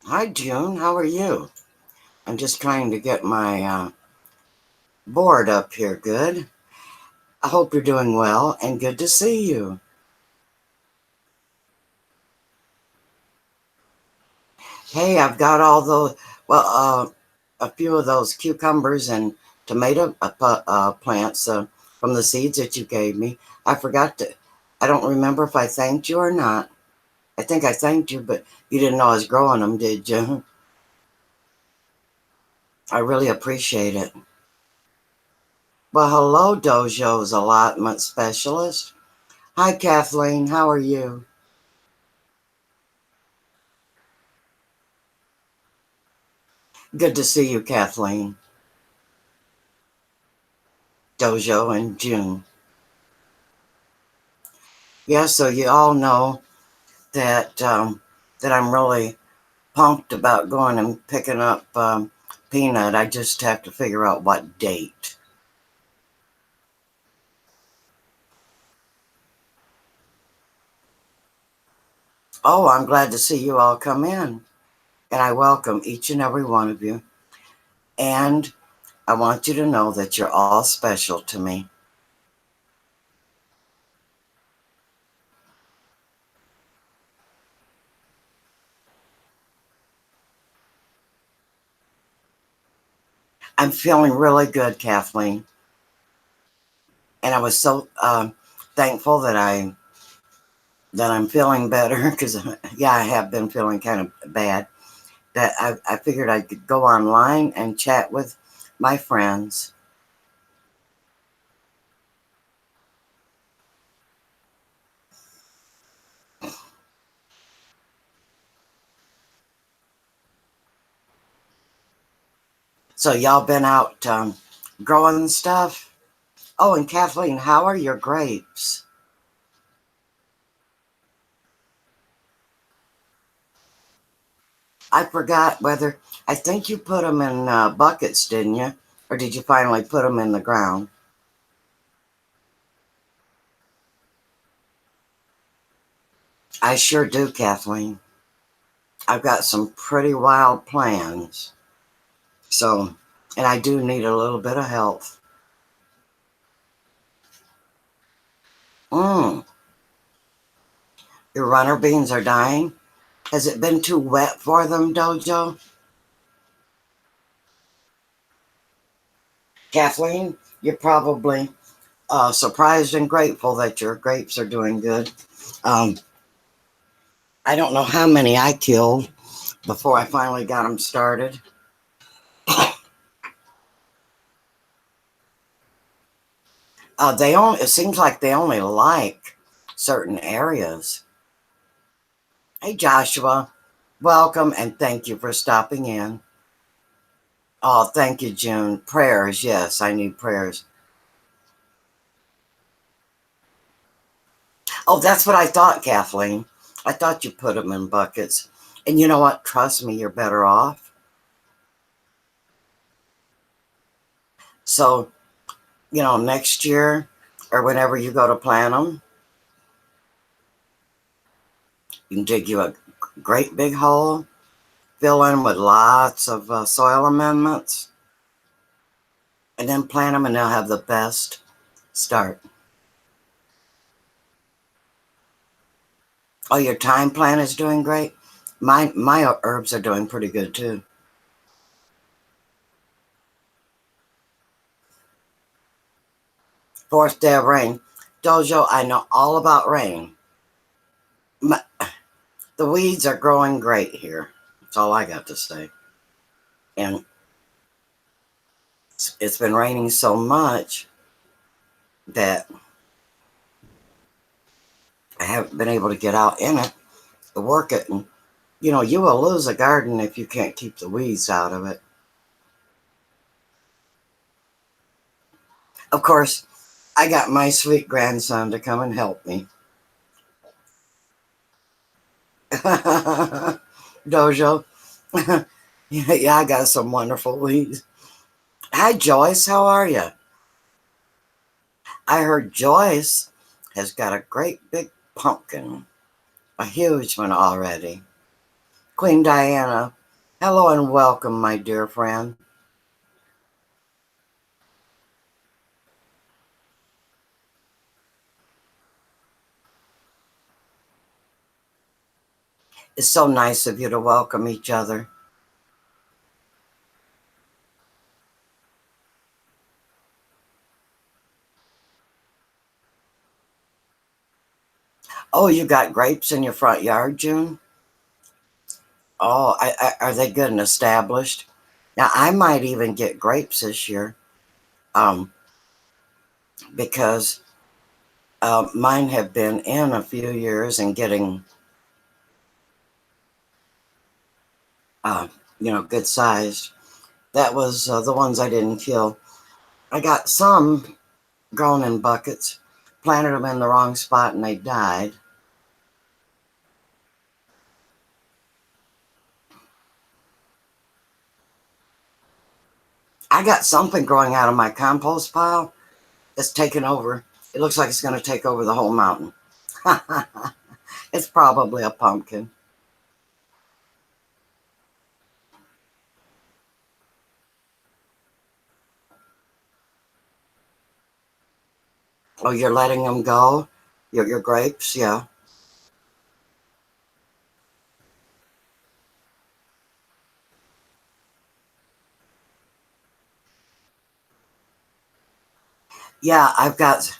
Hi, June. How are you? I'm just trying to get my board up here good. I hope you're doing well and good to see you. Hey, I've got all those, well, a few of those cucumbers and tomato plants from the seeds that you gave me. I forgot to, I don't remember if I thanked you or not. I think I thanked you, but you didn't know I was growing them, did you? I really appreciate it. Well, hello, Dojo's allotment specialist. Hi, Kathleen. How are you? Good to see you, Kathleen, Dojo, and June. Yeah, so you all know that I'm really pumped about going and picking up Peanut. I just have to figure out what date. Oh, I'm glad to see you all come in, and I welcome each and every one of you. And I want you to know that you're all special to me. I'm feeling really good, Kathleen, and I was so thankful that I'm feeling better because yeah, I have been feeling kind of bad. That I figured I could go online and chat with my friends. So y'all been out growing stuff. Oh, and Kathleen, how are your grapes? I forgot whether I think you put them in buckets, didn't you? Or did you finally put them in the ground? I sure do, Kathleen. I've got some pretty wild plans. So, and I do need a little bit of help. Mm, your runner beans are dying. Has it been too wet for them, Dojo? Kathleen, you're probably surprised and grateful that your grapes are doing good. Um, I don't know how many I killed before I finally got them started. They only it seems like they only like certain areas. Hey, Joshua, welcome and thank you for stopping in. Oh, thank you, June. Prayers, yes, I need prayers. Oh, that's what I thought, Kathleen. I thought you put them in buckets. And you know what? Trust me, you're better off. So, next year or whenever you go to plant them, you can dig you a great big hole, fill in with lots of soil amendments, and then plant them, and they'll have the best start. Oh, your thyme plant is doing great. My herbs are doing pretty good too. Fourth day of rain. Dojo, I know all about rain. My, the weeds are growing great here. That's all I got to say. And it's been raining so much that I haven't been able to get out in it to work it. And, you will lose a garden if you can't keep the weeds out of it. Of course, I got my sweet grandson to come and help me. Dojo. Yeah, I got some wonderful weeds. Hi, Joyce. How are you? I heard Joyce has got a great big pumpkin, a huge one already. Queen Diana. Hello and welcome, my dear friend. It's so nice of you to welcome each other. Oh, you got grapes in your front yard, June? Oh, are they good and established? Now, I might even get grapes this year um, because mine have been in a few years and getting, uh, good sized. That was the ones I didn't kill. I got some grown in buckets, planted them in the wrong spot, and they died. I got something growing out of my compost pile that's taken over. It looks like it's going to take over the whole mountain. It's probably a pumpkin. Oh, you're letting them go? Your grapes? Yeah. Yeah, I've got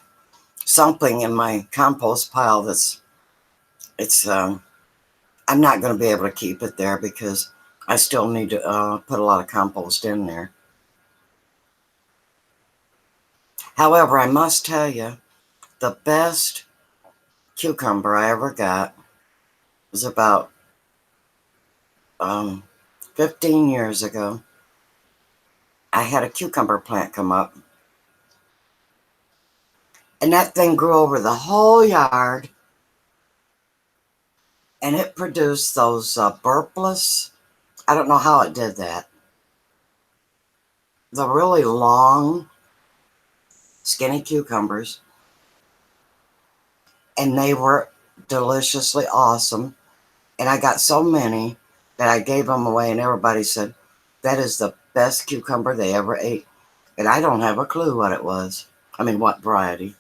something in my compost pile it's, I'm not going to be able to keep it there because I still need to put a lot of compost in there. However, I must tell you, the best cucumber I ever got was about um, 15 years ago. I had a cucumber plant come up, and that thing grew over the whole yard, and it produced those burpless. I don't know how it did that. The really long, skinny cucumbers, and they were deliciously awesome. And I got so many that I gave them away, and everybody said, that is the best cucumber they ever ate. And I don't have a clue what it was. I mean, what variety.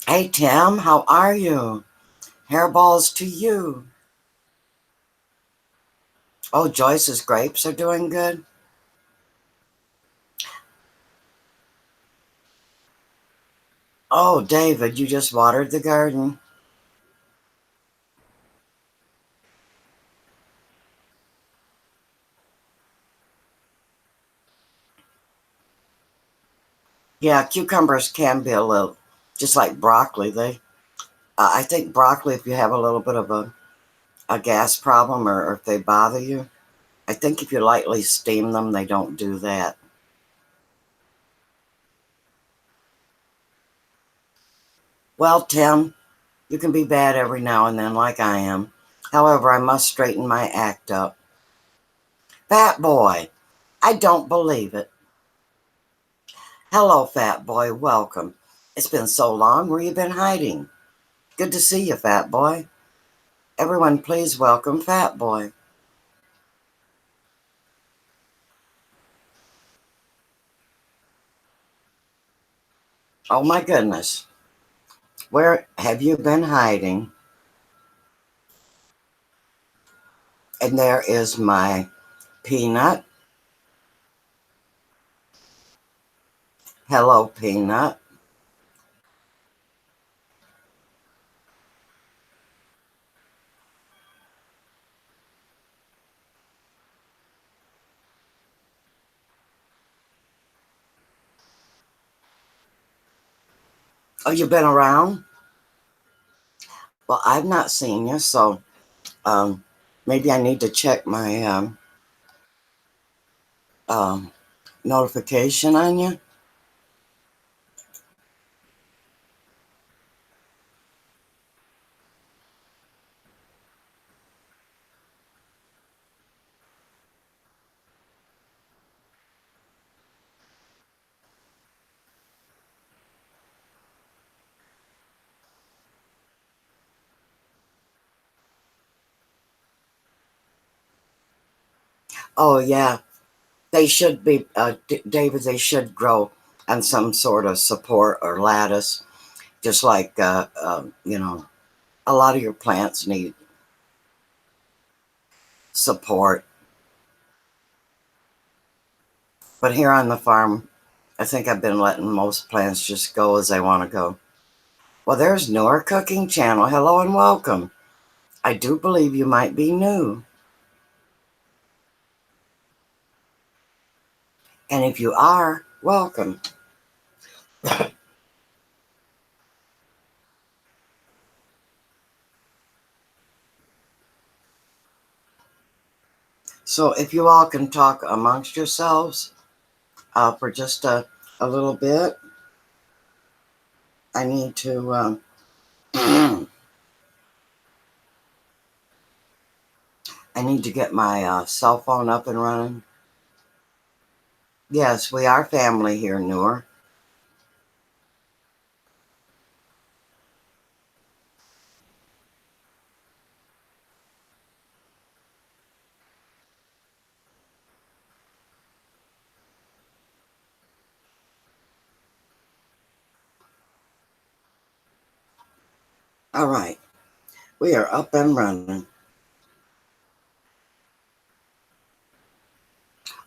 Hey, Tim, how are you? Hairballs to you. Oh, Joyce's grapes are doing good. Oh, David, you just watered the garden. Yeah, cucumbers can be a little, just like broccoli. I think broccoli, if you have a little bit of a gas problem or if they bother you, I think if you lightly steam them, they don't do that. Well, Tim, you can be bad every now and then, like I am. However, I must straighten my act up. Fat boy, I don't believe it. Hello, fat boy, welcome. It's been so long. Where you been hiding? Good to see you, fat boy. Everyone, please welcome Fat Boy. Oh my goodness. Where have you been hiding? And there is my Peanut. Hello, Peanut. Oh, you've been around? Well, I've not seen you, so um, maybe I need to check my um, notification on you. Oh, yeah. They should be, David, they should grow on some sort of support or lattice, just like, a lot of your plants need support. But here on the farm, I think I've been letting most plants just go as they want to go. Well, there's Noor Cooking Channel. Hello and welcome. I do believe you might be new. And if you are, welcome. So if you all can talk amongst yourselves for just a little bit, I need to I need to get my cell phone up and running. Yes, we are family here, Noor. All right, we are up and running.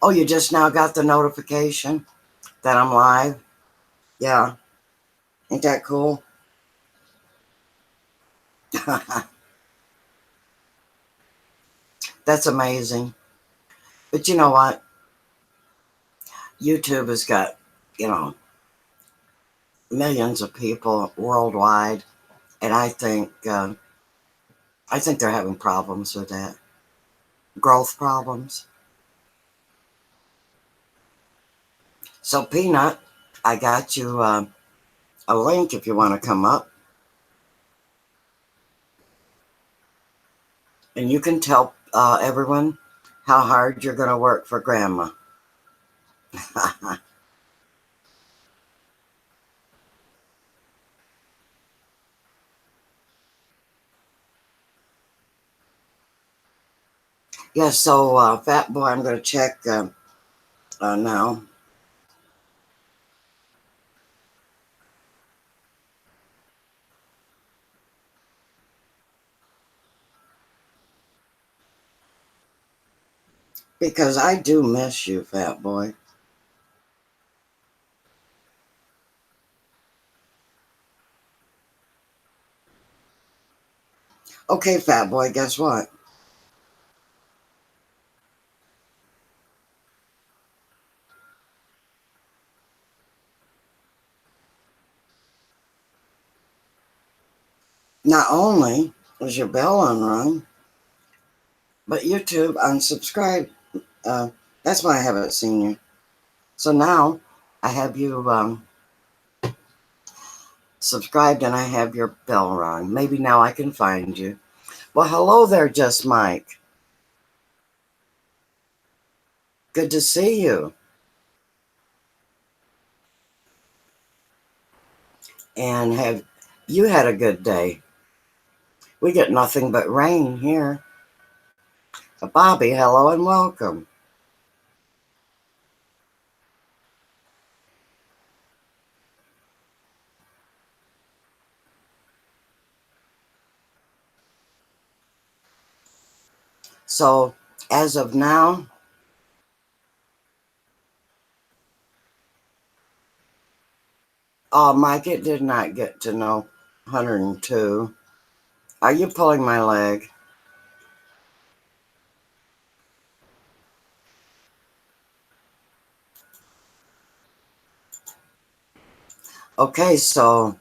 Oh, you just now got the notification that I'm live? Yeah, ain't that cool? That's amazing. But you know what? YouTube has got, you know, millions of people worldwide, and I think they're having problems with that. Growth problems. So, Peanut, I got you a link if you want to come up, and you can tell everyone how hard you're going to work for Grandma. Yeah, so, Fat Boy, I'm going to check now. Because I do miss you, Fat Boy. Okay, Fat Boy, guess what? Not only is your bell unrung, but YouTube unsubscribed. Uh, that's why I haven't seen you. So now I have you subscribed and I have your bell rung. Maybe now I can find you. Well, hello there, Just Mike. Good to see you. And have you had a good day? We get nothing but rain here. Bobby, hello and welcome. So, as of now, oh, Mike, it did not get to no 102. Are you pulling my leg? Okay, so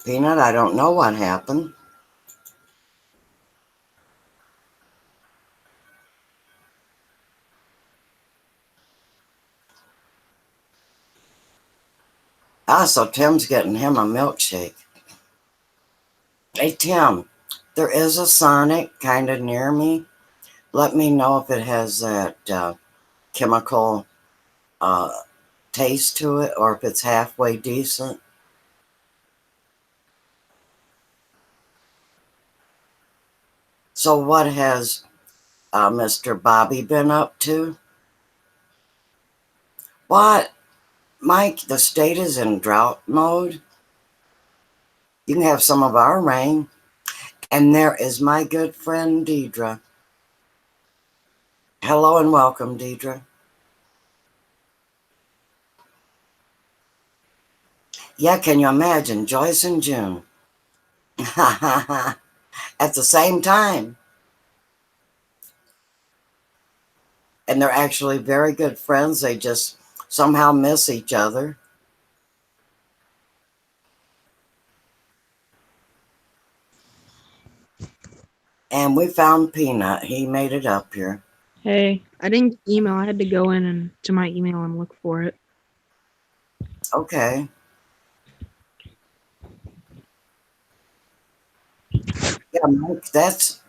Peanut, I don't know what happened. Ah, so Tim's getting him a milkshake. Hey, Tim, there is a Sonic kind of near me. Let me know if it has that chemical taste to it, or if it's halfway decent. So what has Mr. Bobby been up to? What? Mike, the state is in drought mode. You can have some of our rain. And there is my good friend Deidre. Hello and welcome, Deidre. Yeah, can you imagine Joyce and June at the same time? And they're actually very good friends. They just somehow miss each other. And we found Peanut. He made it up here. Hey, I didn't email. I had to go in and to my email and look for it. Okay. Yeah, Mike, that's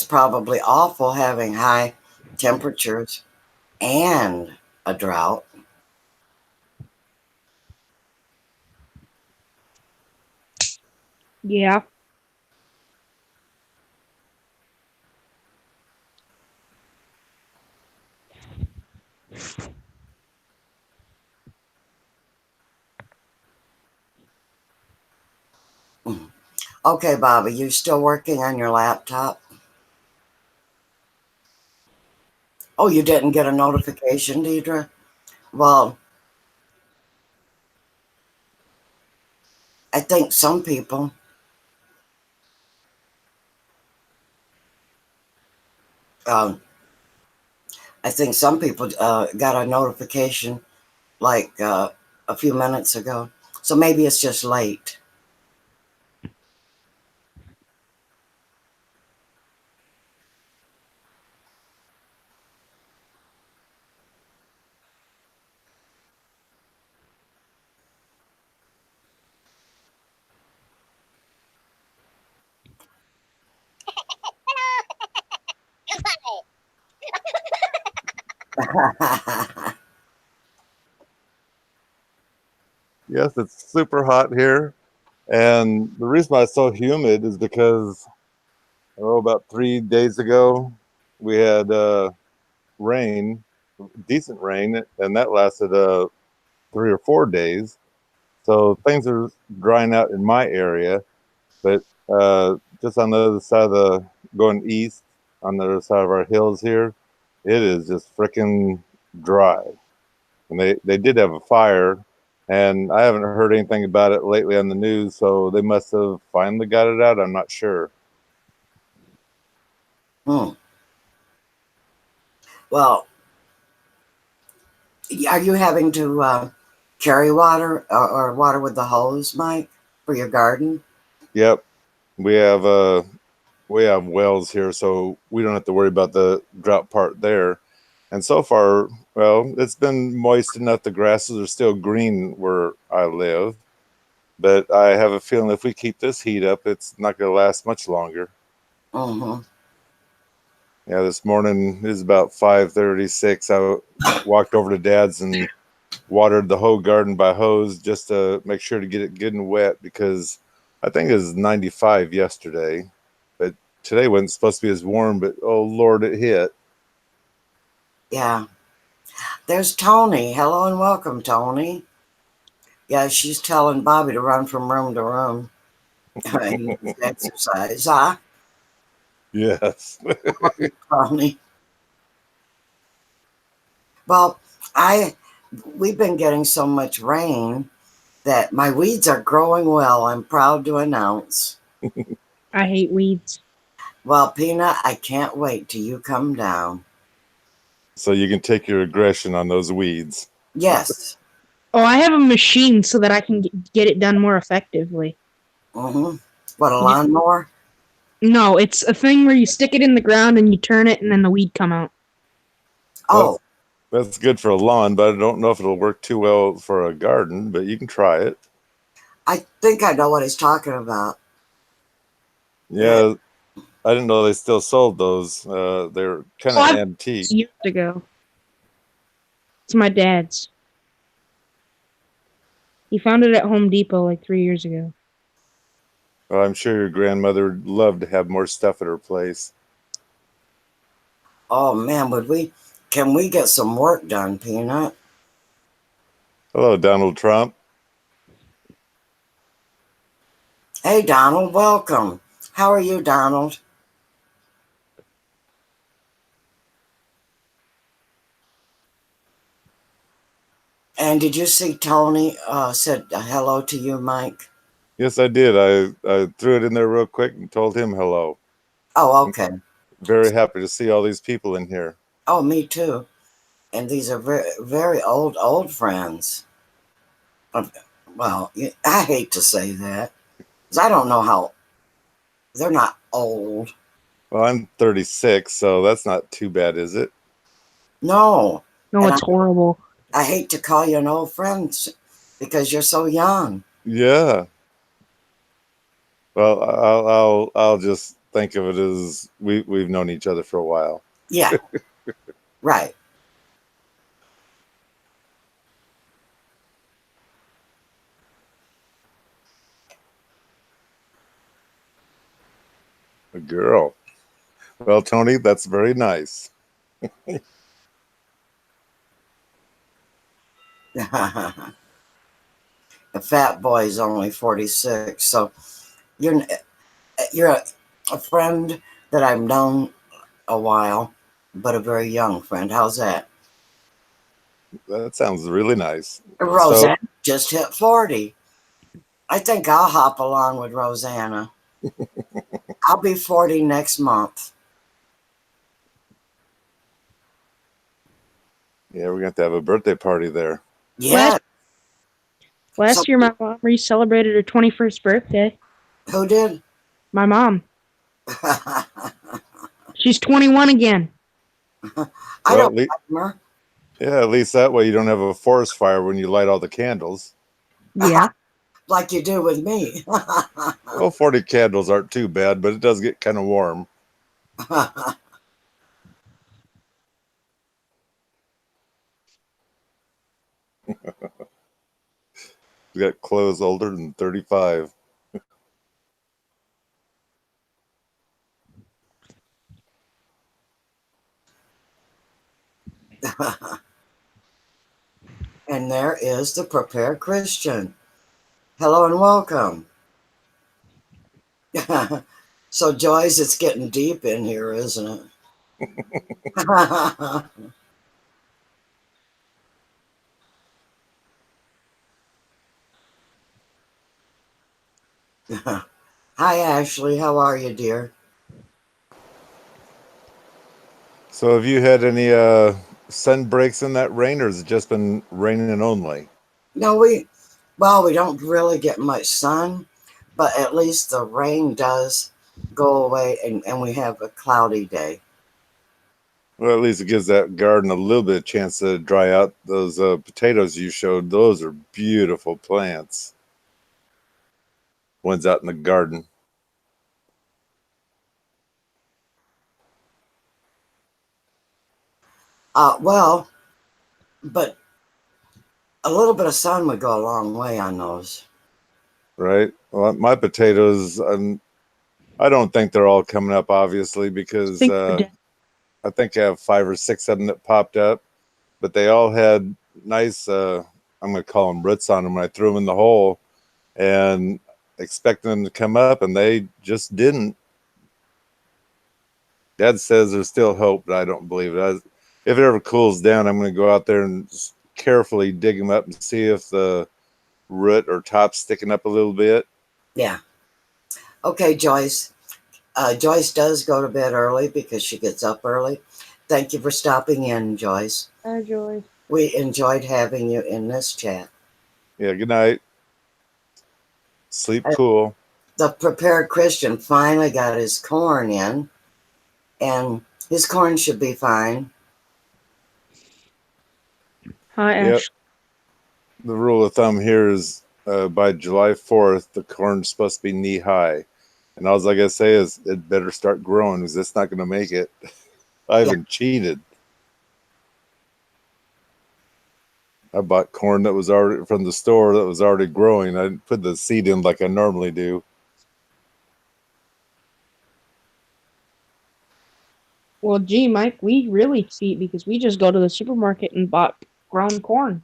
probably awful having high temperatures and a drought. Yeah. Okay, Bobby, you still working on your laptop? Oh, you didn't get a notification, Deidre? Well, I think some people, um, got a notification like a few minutes ago. So maybe it's just late. Yes, it's super hot here. And the reason why it's so humid is because, about 3 days ago, we had rain, decent rain, and that lasted 3 or 4 days. So things are drying out in my area, but just on the other side of going east, on the other side of our hills here, it is just freaking dry. And they did have a fire, and I haven't heard anything about it lately on the news, so they must have finally got it out. I'm not sure. Hmm. Well, are you having to carry water or water with the hose, Mike, for your garden? Yep, we have we have wells here, so we don't have to worry about the drought part there. And so far, well, it's been moist enough. The grasses are still green where I live, but I have a feeling if we keep this heat up, it's not going to last much longer. Mm-hmm. Yeah, this morning is about 5:36. I walked over to Dad's and watered the whole garden by hose just to make sure to get it good and wet because I think it was 95 yesterday, but today wasn't supposed to be as warm. But oh Lord, it hit. Yeah. There's Tony. Hello and welcome, Tony. Yeah, she's telling Bobby to run from room to room. He needs exercise, huh? Yes. Tony. Well, I we've been getting so much rain that my weeds are growing well. I'm proud to announce. I hate weeds. Well, Peanut, I can't wait till you come down. So you can take your aggression on those weeds. Yes. Oh, I have a machine so that I can get it done more effectively. Mm-hmm. What, a You just, lawnmower? no, it's a thing where you stick it in the ground and you turn it and then the weed come out. Oh, That's that's good for a lawn, but I don't know if it'll work too well for a garden, but you can try it. I think I know what he's talking about. Yeah. Yeah, I didn't know they still sold those. They're kind Oh, of I've antique. years ago. It's my dad's. He found it at Home Depot like 3 years ago. Well, I'm sure your grandmother would love to have more stuff at her place. Oh man, can we get some work done, Peanut? Hello, Donald Trump. Hey, Donald, welcome. How are you, Donald? And did you see Tony said hello to you, Mike? Yes, I did. I threw it in there real quick and told him hello. Oh, okay. Very happy to see all these people in here. Oh, me too. And these are very, very old friends. Well, I hate to say that because I don't know how they're not old. Well, I'm 36, so that's not too bad, is it? No, No, and it's horrible. I hate to call you an old friend because you're so young. Yeah. Well, I'll just think of it as we've known each other for a while. Yeah, right. A girl. Well, Tony, that's very nice. The fat boy is only 46, so you're a friend that I've known a while, but a very young friend. How's that? That sounds really nice. Rosanna just hit 40. I think I'll hop along with Rosanna. I'll be 40 next month. Yeah, we're going to have a birthday party there. Yeah. Last year, my mom celebrated her 21st birthday. Who did? My mom. She's 21 again. I don't blame her. Yeah, at least that way you don't have a forest fire when you light all the candles. Yeah. Like you do with me. Well, 40 candles aren't too bad, but it does get kind of warm. We got clothes older than 35. And there is the Prepared Christian. Hello and welcome. So, Joyce, it's getting deep in here, isn't it? Hi, Ashley. How are you, dear? So have you had any sun breaks in that rain, or has it just been raining only? No, we don't really get much sun, but at least the rain does go away and we have a cloudy day. Well, at least it gives that garden a little bit of chance to dry out. Those potatoes you showed, those are beautiful plants. Ones out in the garden. Well, but a little bit of sun would go a long way on those. Right. Well, my potatoes, I don't think they're all coming up, obviously, because I think I have 5 or 6 of them that popped up, but they all had nice, I'm going to call them roots on them when I threw them in the hole, and expecting them to come up, and they just didn't. Dad says there's still hope, but I don't believe it. If it ever cools down, I'm going to go out there and carefully dig them up and see if the root or top's sticking up a little bit. Yeah. Okay, Joyce. Joyce does go to bed early because she gets up early. Thank you for stopping in, Joyce. Hi, Joyce. We enjoyed having you in this chat. Yeah, good night. Sleep cool. The Prepared Christian finally got his corn in, and his corn should be fine. Hi, Yep. Ash. The rule of thumb here is by July 4th, the corn's supposed to be knee high. And all I got to say is it better start growing because it's not going to make it. I haven't cheated. I bought corn that was already from the store that was already growing. I didn't put the seed in like I normally do. Well, gee, Mike, we really cheat because we just go to the supermarket and bought ground corn.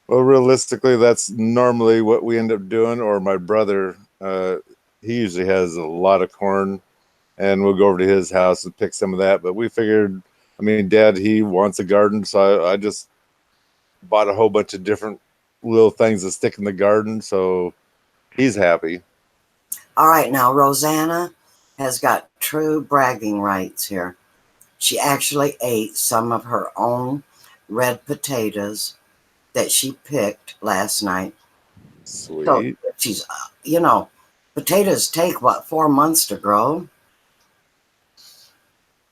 Well, realistically, that's normally what we end up doing. Or my brother, he usually has a lot of corn, and we'll go over to his house and pick some of that. But we figured, I mean, Dad, he wants a garden, so I just bought a whole bunch of different little things to stick in the garden. So he's happy. All right, now Rosanna has got true bragging rights here. She actually ate some of her own red potatoes that she picked last night. So Sweet. she's, potatoes take what, 4 months to grow?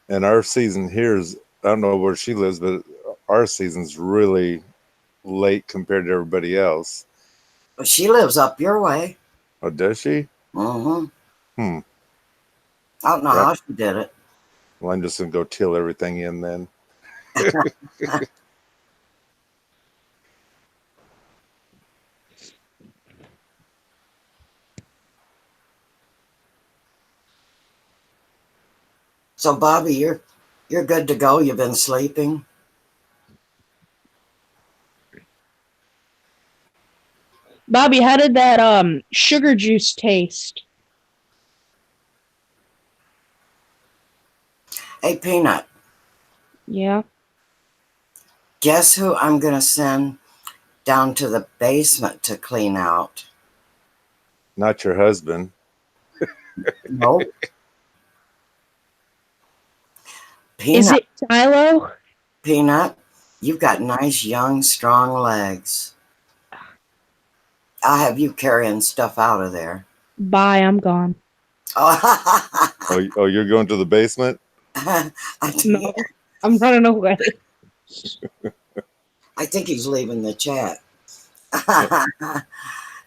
And our season here is, I don't know where she lives, but our season's really late compared to everybody else. But she lives up your way. Oh, does she? Mm-hmm. Hmm. I don't know Yep. how she did it. Well, I'm just gonna go till everything in then. So Bobby, you're good to go. You've been sleeping. Bobby, how did that sugar juice taste? Hey, Peanut, Yeah. guess who I'm gonna send down to the basement to clean out? Not your husband. Nope. Is Peanut, it Tylo? Peanut, you've got nice, young, strong legs. I'll have you carrying stuff out of there. Bye, I'm gone. Oh, Oh, you're going to the basement? I No, I'm running away. think he's leaving the chat.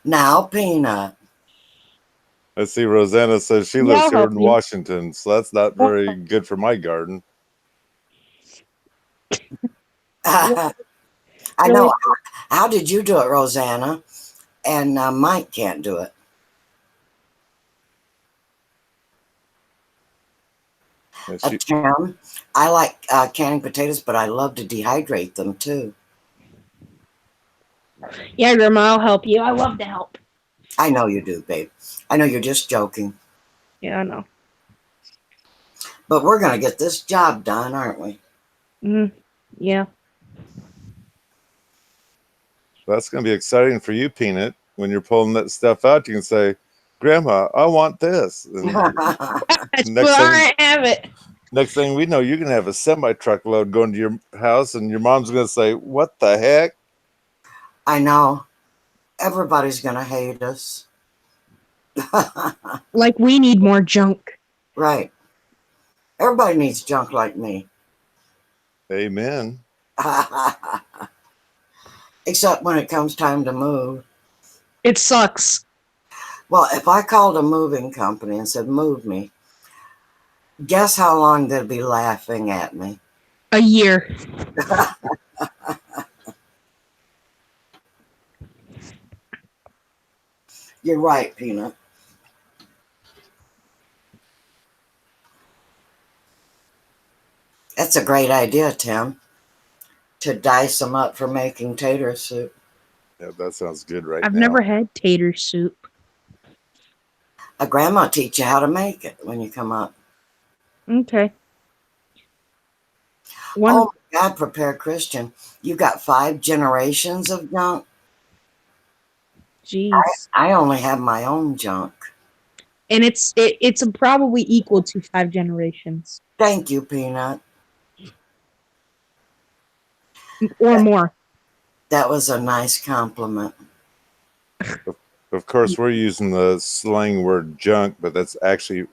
Now, Peanut. I see Rosanna says she Yeah, lives I'll here help in you. Washington, so that's not very good for my garden. I know. How did you do it, Rosanna? And Mike can't do it. Tim, I like canning potatoes, but I love to dehydrate them too. Yeah, Grandma, I'll help you. I love to help. I know you do, babe. I know you're just joking. Yeah, I know. But we're going to get this job done, aren't we? Yeah. That's going to be exciting for you, Peanut. When you're pulling that stuff out, you can say, Grandma, I want this. And I have it. next thing we know, you're going to have a semi-truckload going to your house, and your mom's going to say, what the heck? I know. Everybody's going to hate us. Like we need more junk. Right. Everybody needs junk like me. Amen. Except when it comes time to move. It sucks. Well, if I called a moving company and said, move me, guess how long they'd be laughing at me? A year. You're right, Peanut. That's a great idea, Tim, to dice them up for making tater soup. Yeah, that sounds good right I've now. never had tater soup. A grandma teach you how to make it when you come up. Okay. Oh my God, Prepared Christian. You got 5 generations of junk? Jeez. I only have my own junk. And it's probably equal to 5 generations. Thank you, Peanut. Or more. That was a nice compliment. Of course, we're using the slang word junk, but that's actually,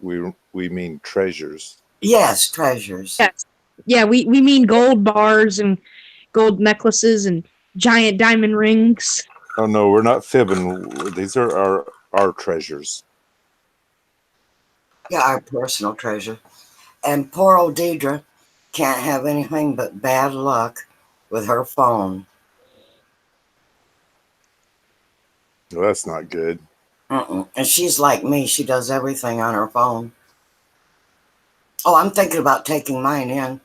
we mean treasures. Yes, treasures. Yes. Yeah, we mean gold bars and gold necklaces and giant diamond rings. Oh, no, we're not fibbing. These are our treasures. Yeah, our personal treasure. And poor old Deidre can't have anything but bad luck with her phone. Well, that's not good. And she's like me. She does everything on her phone. Oh, I'm thinking about taking mine in.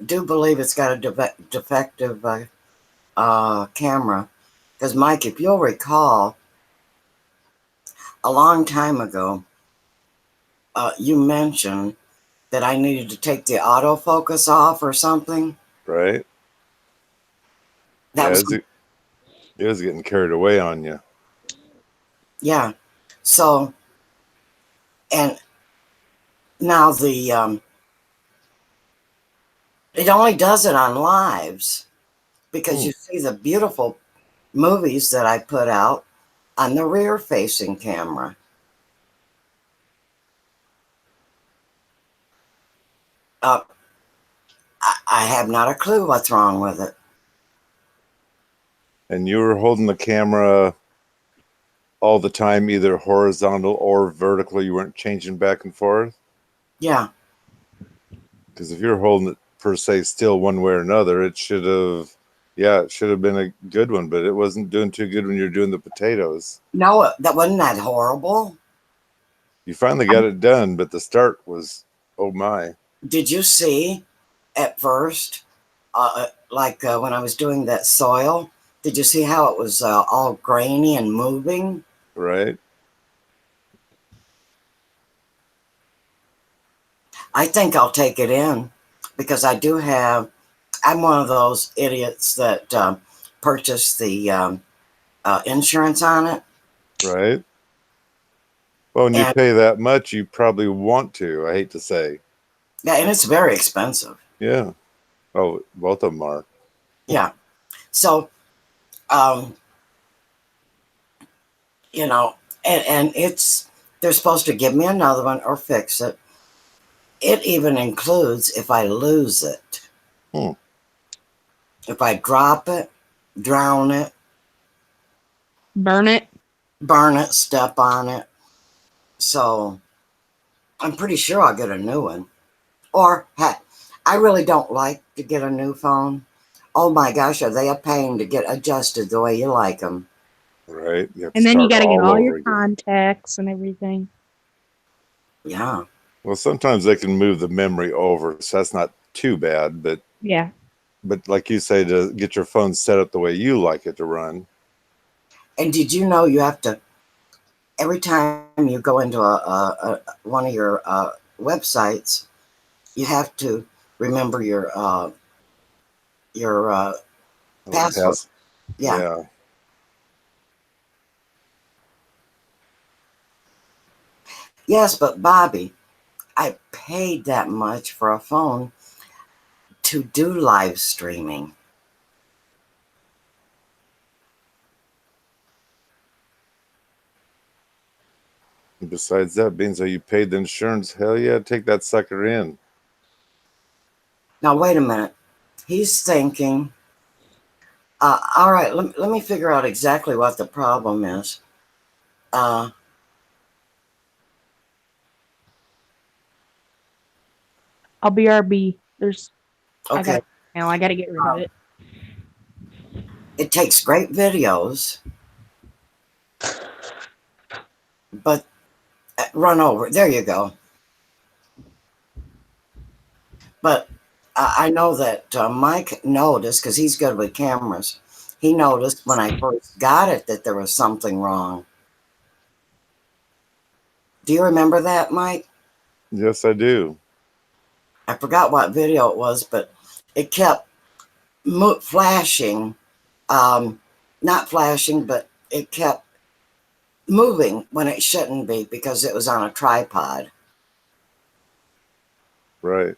Do believe it's got a defective camera. Because, Mike, if you'll recall, a long time ago, you mentioned that I needed to take the autofocus off or something. Right? That Yeah, was, it was getting carried away on you. yeah. So, and now it only does it on lives because you see the beautiful movies that I put out on the rear facing camera. I have not a clue what's wrong with it. And you were holding the camera all the time, either horizontal or vertical. You weren't changing back and forth. Yeah. Because if you're holding it per se still one way or another, it should have been a good one, but it wasn't doing too good when you're doing the potatoes. No, that wasn't that horrible. You finally got it done, but the start was, oh my. Did you see at first, when I was doing that soil, did you see how it was all grainy and moving? Right? I think I'll take it in because I'm one of those idiots that purchased the insurance on it. Right? Well, when you pay that much, you probably want to, I hate to say. Yeah, and it's very expensive. Yeah. Oh, both of them are. Yeah. So, you know, and they're supposed to give me another one or fix it. It even includes if I lose it. If I drop it, drown it, burn it, step on it. So I'm pretty sure I'll get a new one. Or, heck, I really don't like to get a new phone. Oh my gosh, are they a pain to get adjusted the way you like them? Right. And then you got to get all your contacts and everything. Yeah. Well, sometimes they can move the memory over, so that's not too bad. But yeah. But like you say, to get your phone set up the way you like it to run. And did you know you have to, every time you go into one of your websites, you have to remember your password. Yeah. Yes, but Bobby, I paid that much for a phone to do live streaming. And besides that, being so you paid the insurance, hell yeah, take that sucker in. Now, wait a minute. He's thinking, all right, let me figure out exactly what the problem is. I'll BRB. There's, okay. I got to get rid of it. It takes great videos, but run over. There you go. But I know that Mike noticed, because he's good with cameras, he noticed when I first got it that there was something wrong. Do you remember that, Mike? Yes, I do. I forgot what video it was, but it kept flashing. Not flashing, but it kept moving when it shouldn't be because it was on a tripod. Right.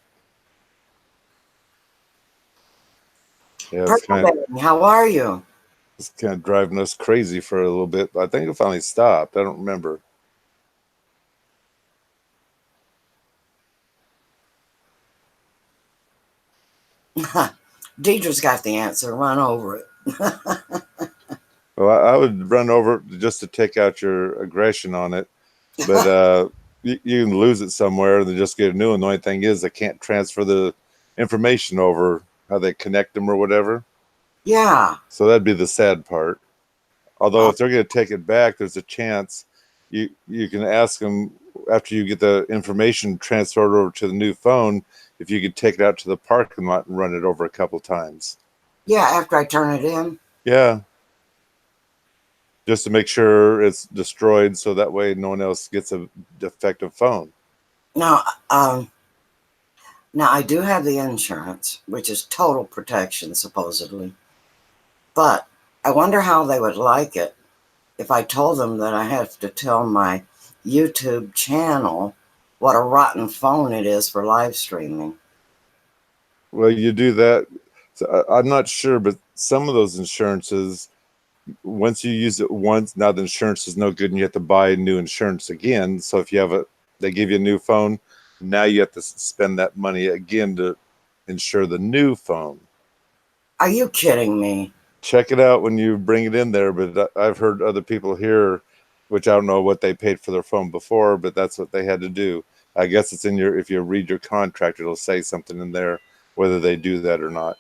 Yeah, how are you? It's kind of driving us crazy for a little bit, but I think it finally stopped. I don't remember. Deidre's got the answer. Run over it. Well, I would run over it just to take out your aggression on it, but you can lose it somewhere and then just get a new one. The only thing is they can't transfer the information over, how they connect them or whatever. Yeah. So that'd be the sad part. Although if they're going to take it back, there's a chance you can ask them after you get the information transferred over to the new phone if you could take it out to the parking lot and run it over a couple times. Yeah, after I turn it in. Yeah. Just to make sure it's destroyed so that way no one else gets a defective phone. Now, now I do have the insurance, which is total protection, supposedly. But I wonder how they would like it if I told them that I have to tell my YouTube channel what a rotten phone it is for live streaming. Well, you do that. So I'm not sure, but some of those insurances, once you use it once, now the insurance is no good and you have to buy new insurance again. So if you have they give you a new phone, now you have to spend that money again to insure the new phone. Are you kidding me? Check it out when you bring it in there. But I've heard other people here, which I don't know what they paid for their phone before, but that's what they had to do. I guess it's in if you read your contract, it'll say something in there, whether they do that or not.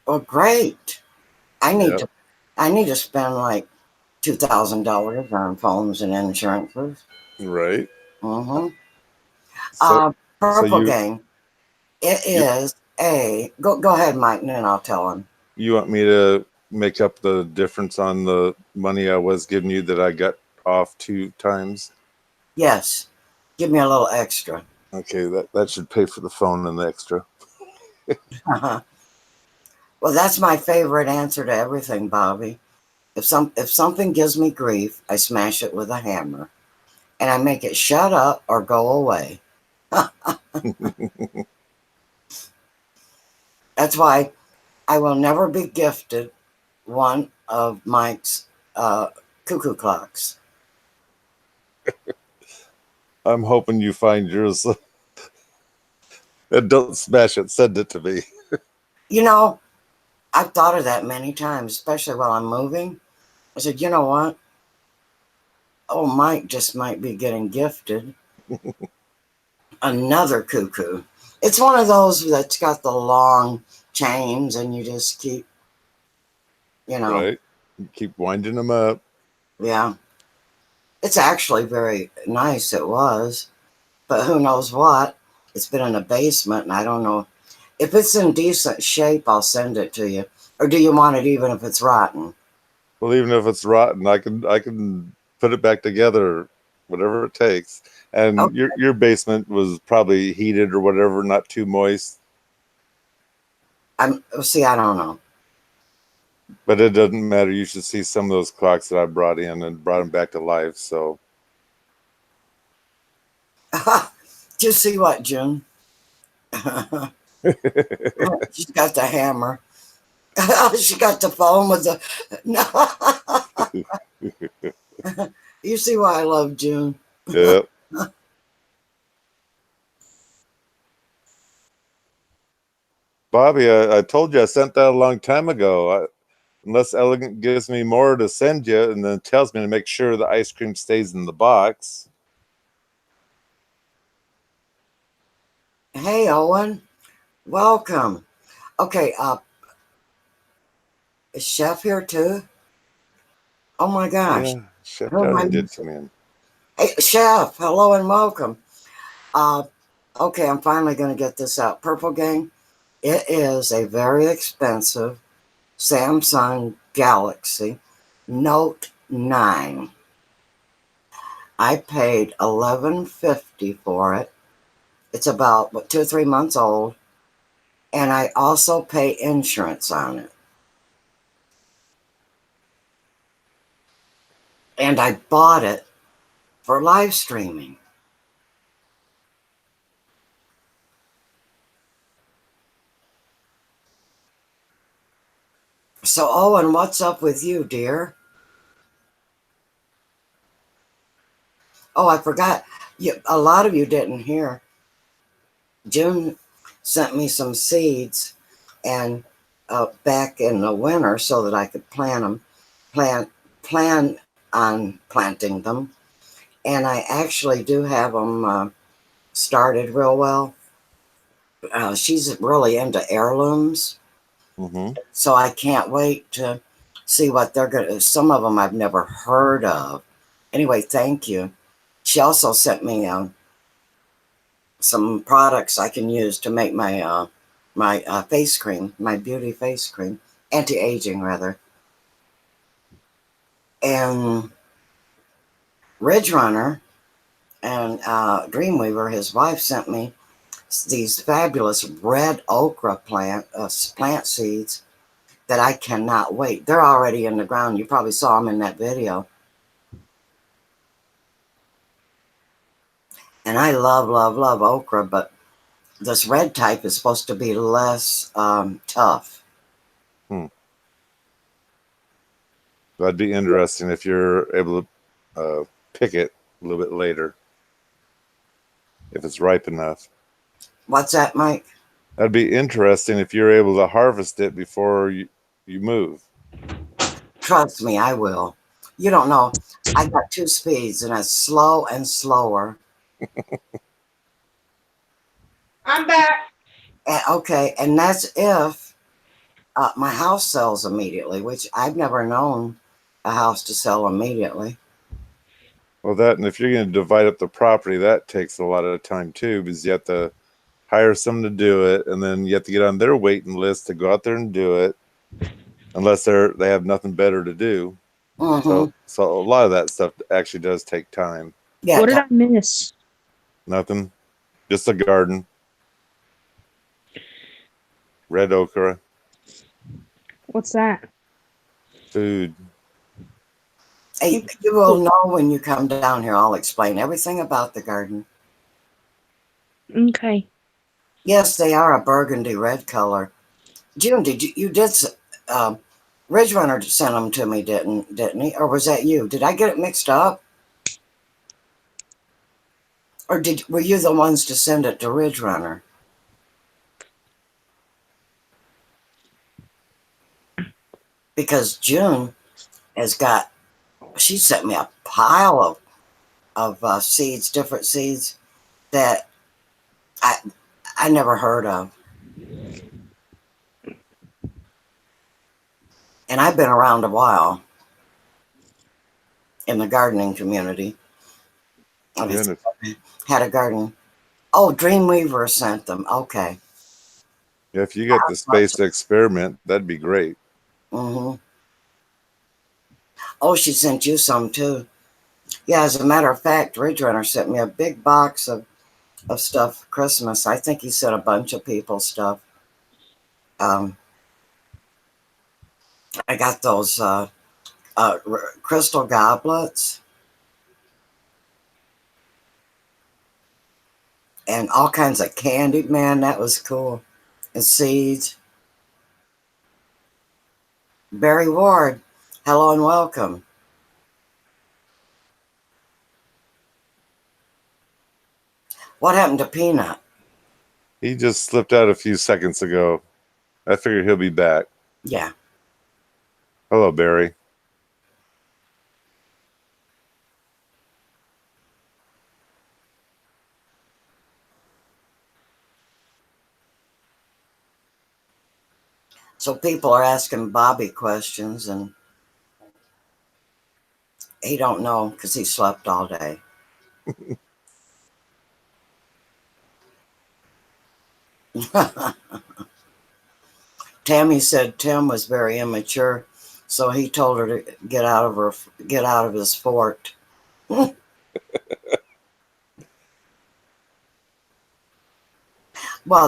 Well, great. I need Yeah. to spend like $2,000 on phones and insurances. Right. Mm-hmm. So, Purple you Gang. It is go ahead, Mike, and then I'll tell him. you want me to make up the difference on the money I was giving you that I got off 2 times? Yes. Give me a little extra. Okay, that should pay for the phone and the extra. Well, that's my favorite answer to everything, Bobby. If something gives me grief, I smash it with a hammer. And I make it shut up or go away. That's why I will never be gifted one of Mike's cuckoo clocks. I'm hoping you find yours. And don't smash it. Send it to me. You know, I've thought of that many times, especially while I'm moving. I said, you know what? Oh, Mike just might be getting gifted another cuckoo. It's one of those that's got the long chains and you just keep, Right. You keep winding them up. Yeah. It's actually very nice. It was. But who knows what? It's been in a basement and I don't know. If it's in decent shape, I'll send it to you. Or do you want it even if it's rotten? Well, even if it's rotten, I can put it back together, whatever it takes. And Okay. your basement was probably heated or whatever, not too moist. See, I don't know. But it doesn't matter. You should see some of those clocks that I brought in and brought them back to life. So Do you see what, June? She's got the hammer. She got the phone with the. No. You see why I love June? yeah. Bobby, I told you I sent that a long time ago. Unless Elegant gives me more to send you and then tells me to make sure the ice cream stays in the box. Hey, Owen. Welcome. Okay, is Chef here too? Oh my gosh. Yeah, Chef Oh, Johnny my- did come in. Hey, Chef, hello and welcome. Okay, I'm finally going to get this out. Purple Gang, it is a very expensive Samsung Galaxy Note 9. I paid $11.50 for it. It's about 2 or 3 months old. And I also pay insurance on it. And I bought it for live streaming. So, Owen, what's up with you, dear? Oh, I forgot. A lot of you didn't hear. June sent me some seeds and back in the winter so that I could plan on planting them. And I actually do have them started real well. She's really into heirlooms. Mm-hmm. So I can't wait to see what they're going to. Some of them I've never heard of. Anyway, thank you. She also sent me some products I can use to make my face cream, my beauty face cream, anti-aging rather. And Ridge Runner and Dreamweaver, his wife, sent me these fabulous red okra plant seeds that I cannot wait. They're already in the ground. You probably saw them in that video. And I love, love, love okra, but this red type is supposed to be less tough. That'd be interesting if you're able to pick it a little bit later, if it's ripe enough. What's that, Mike? That'd be interesting if you're able to harvest it before you move. Trust me, I will. You don't know. I got 2 speeds, and it's slow and slower. I'm back. Okay, and that's if my house sells immediately, which I've never known a house to sell immediately. Well, that, and if you're going to divide up the property, that takes a lot of time too, because you have to hire someone to do it, and then you have to get on their waiting list to go out there and do it, unless they have nothing better to do. Mm-hmm. So a lot of that stuff actually does take time. Yeah. What did I miss? Nothing, just a garden, red okra, What's that? food. Hey, you will know when you come down here. I'll explain everything about the garden. Okay. Yes, they are a burgundy red color. June, you did Ridge Runner sent them to me, didn't he? Or was that you? Did I get it mixed up? Or were you the ones to send it to Ridge Runner? Because June she sent me a pile of seeds, different seeds that I never heard of. And I've been around a while in the gardening community. I had a garden. Oh, Dreamweaver sent them. Okay. Yeah, if you get the space to experiment, that'd be great. Mm-hmm. Oh, she sent you some too. Yeah, as a matter of fact, Ridge Runner sent me a big box of stuff for Christmas. I think he sent a bunch of people stuff. I got those crystal goblets and all kinds of candy. Man, that was cool. And seeds. Barry Ward, hello and welcome. What happened to Peanut? He just slipped out a few seconds ago. I figure he'll be back. Yeah. Hello, Barry. So people are asking Bobby questions, and he don't know because he slept all day. Tammy said Tim was very immature, so he told her to get out of his fort. Well,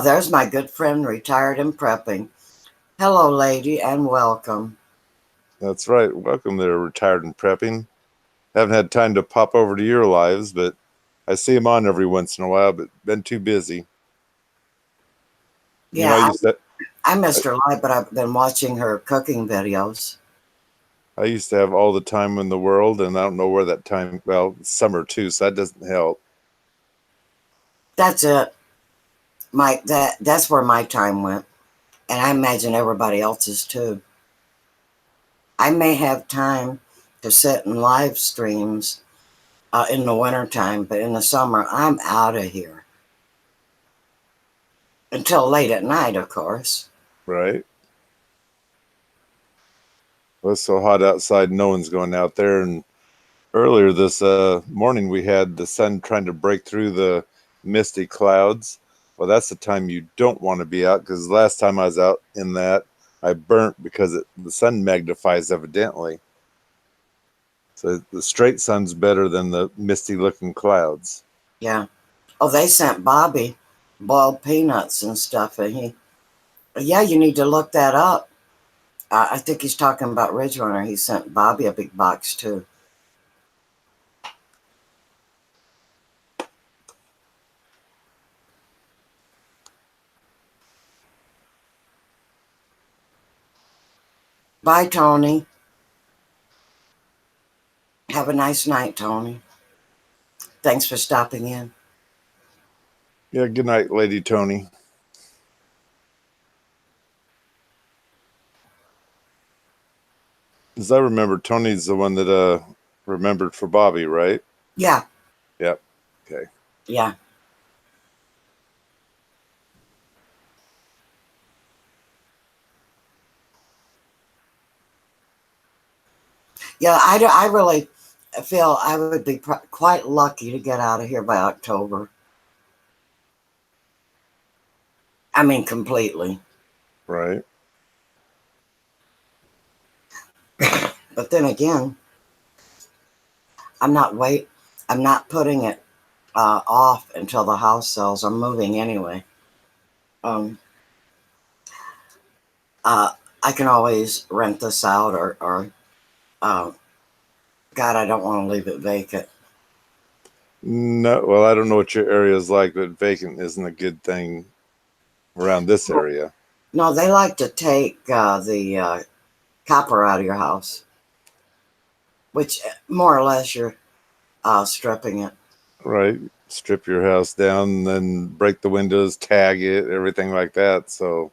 there's my good friend, retired and prepping. Hello, lady, and welcome. That's right. Welcome there, retired and prepping. Haven't had time to pop over to your lives, but I see him on every once in a while, but been too busy. Yeah, I missed her live, but I've been watching her cooking videos. I used to have all the time in the world, and I don't know where that time, well, it's summer too, so that doesn't help. That's it. That's where my time went. And I imagine everybody else's too. I may have time to sit in live streams in the wintertime, but in the summer, I'm out of here. Until late at night, of course. Right. Well, it's so hot outside, no one's going out there. And earlier this morning, we had the sun trying to break through the misty clouds. Well, that's the time you don't want to be out, because last time I was out in that, I burnt because the sun magnifies evidently. So the straight sun's better than the misty looking clouds. Yeah. Oh, they sent Bobby boiled peanuts and stuff. And yeah, you need to look that up. I think he's talking about Ridge Runner. He sent Bobby a big box too. Bye, Tony. Have a nice night, Tony. Thanks for stopping in. Yeah, good night, Lady Tony. As I remember, Tony's the one that remembered for Bobby, right? Yeah. Yep. Okay. Yeah. Yeah, I really feel I would be quite lucky to get out of here by October. I mean, completely. Right. But then again, I'm not putting it off until the house sells. I'm moving anyway. I can always rent this out or God, I don't want to leave it vacant. No, well, I don't know what your area is like, but vacant isn't a good thing around this area. No, they like to take the copper out of your house, which more or less you're stripping it. Right. Strip your house down, and then break the windows, tag it, everything like that. So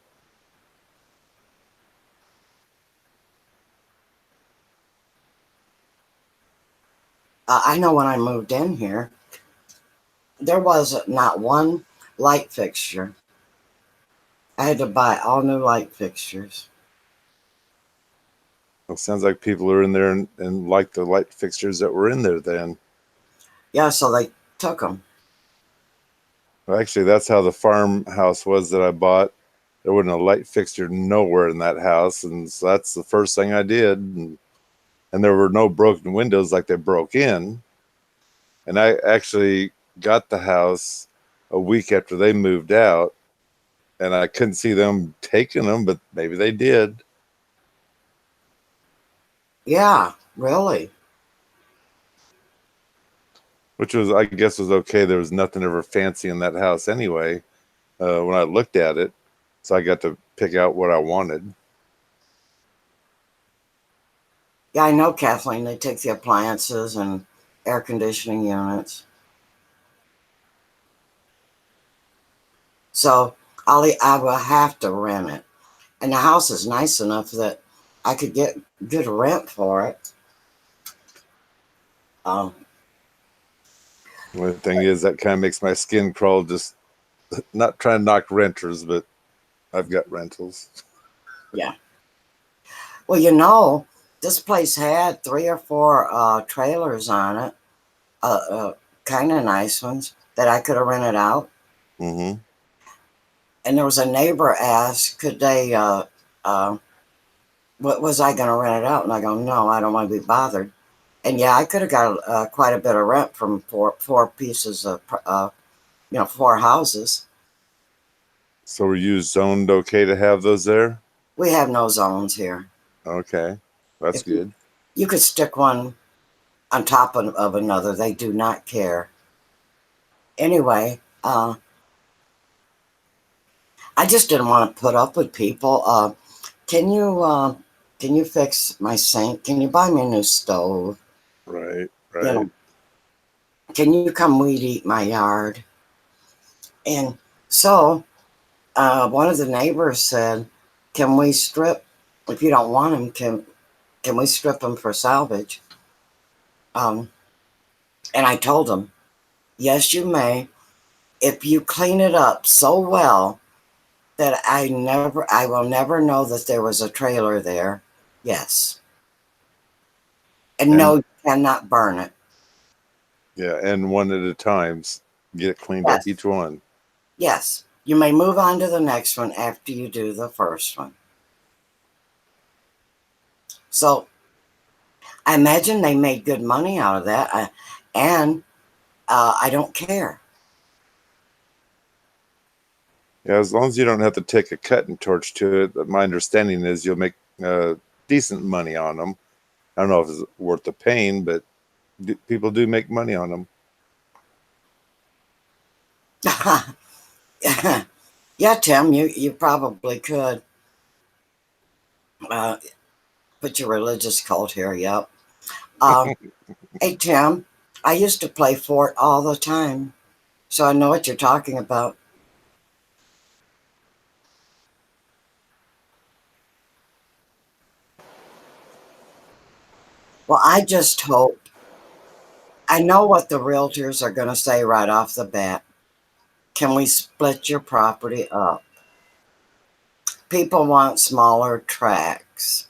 I know when I moved in here, there was not one light fixture. I had to buy all new light fixtures. it sounds like people are in there and like the light fixtures that were in there then. Yeah, so they took them. Well, actually, that's how the farmhouse was that I bought. There wasn't a light fixture nowhere in that house, and so that's the first thing I did. And there were no broken windows like they broke in. And I actually got the house a week after they moved out, and I couldn't see them taking them, but maybe they did. Yeah, really. Which was, I guess, was okay. There was nothing ever fancy in that house anyway when I looked at it. So I got to pick out what I wanted. Yeah, I know, Kathleen. They take the appliances and air conditioning units. So I will have to rent it. And the house is nice enough that I could get good rent for it. The only thing is that kind of makes my skin crawl, just not trying to knock renters, but I've got rentals. Yeah. Well, you know, this place had 3 or 4 trailers on it, kind of nice ones that I could have rented out. Mm-hmm. And there was a neighbor asked, could they, what was I going to rent it out? And I go, no, I don't want to be bothered. And yeah, I could have got quite a bit of rent from four pieces of, 4 houses. So were you zoned okay to have those there? We have no zones here. Okay, that's good. You could stick one on top of another. They do not care. Anyway, I just didn't want to put up with people. Can you fix my sink? Can you buy me a new stove? Right. You know, can you come weed eat my yard? And so one of the neighbors said, can we strip, if you don't want them, can we strip them for salvage? And I told him, yes, you may, if you clean it up so well that I will never know that there was a trailer there. Yes. And no, you cannot burn it. Yeah, and one at a time. Get it cleaned up, Yes. each one. Yes. You may move on to the next one after you do the first one. So I imagine they made good money out of that. And I don't care. Yeah, as long as you don't have to take a cutting torch to it. But my understanding is you'll make decent money on them. I don't know if it's worth the pain, but people do make money on them. Yeah, Tim, you probably could. Put your religious cult here, yep. Hey, Tim, I used to play Fort all the time, so I know what you're talking about. Well, I just hope. I know what the realtors are going to say right off the bat. Can we split your property up? People want smaller tracts.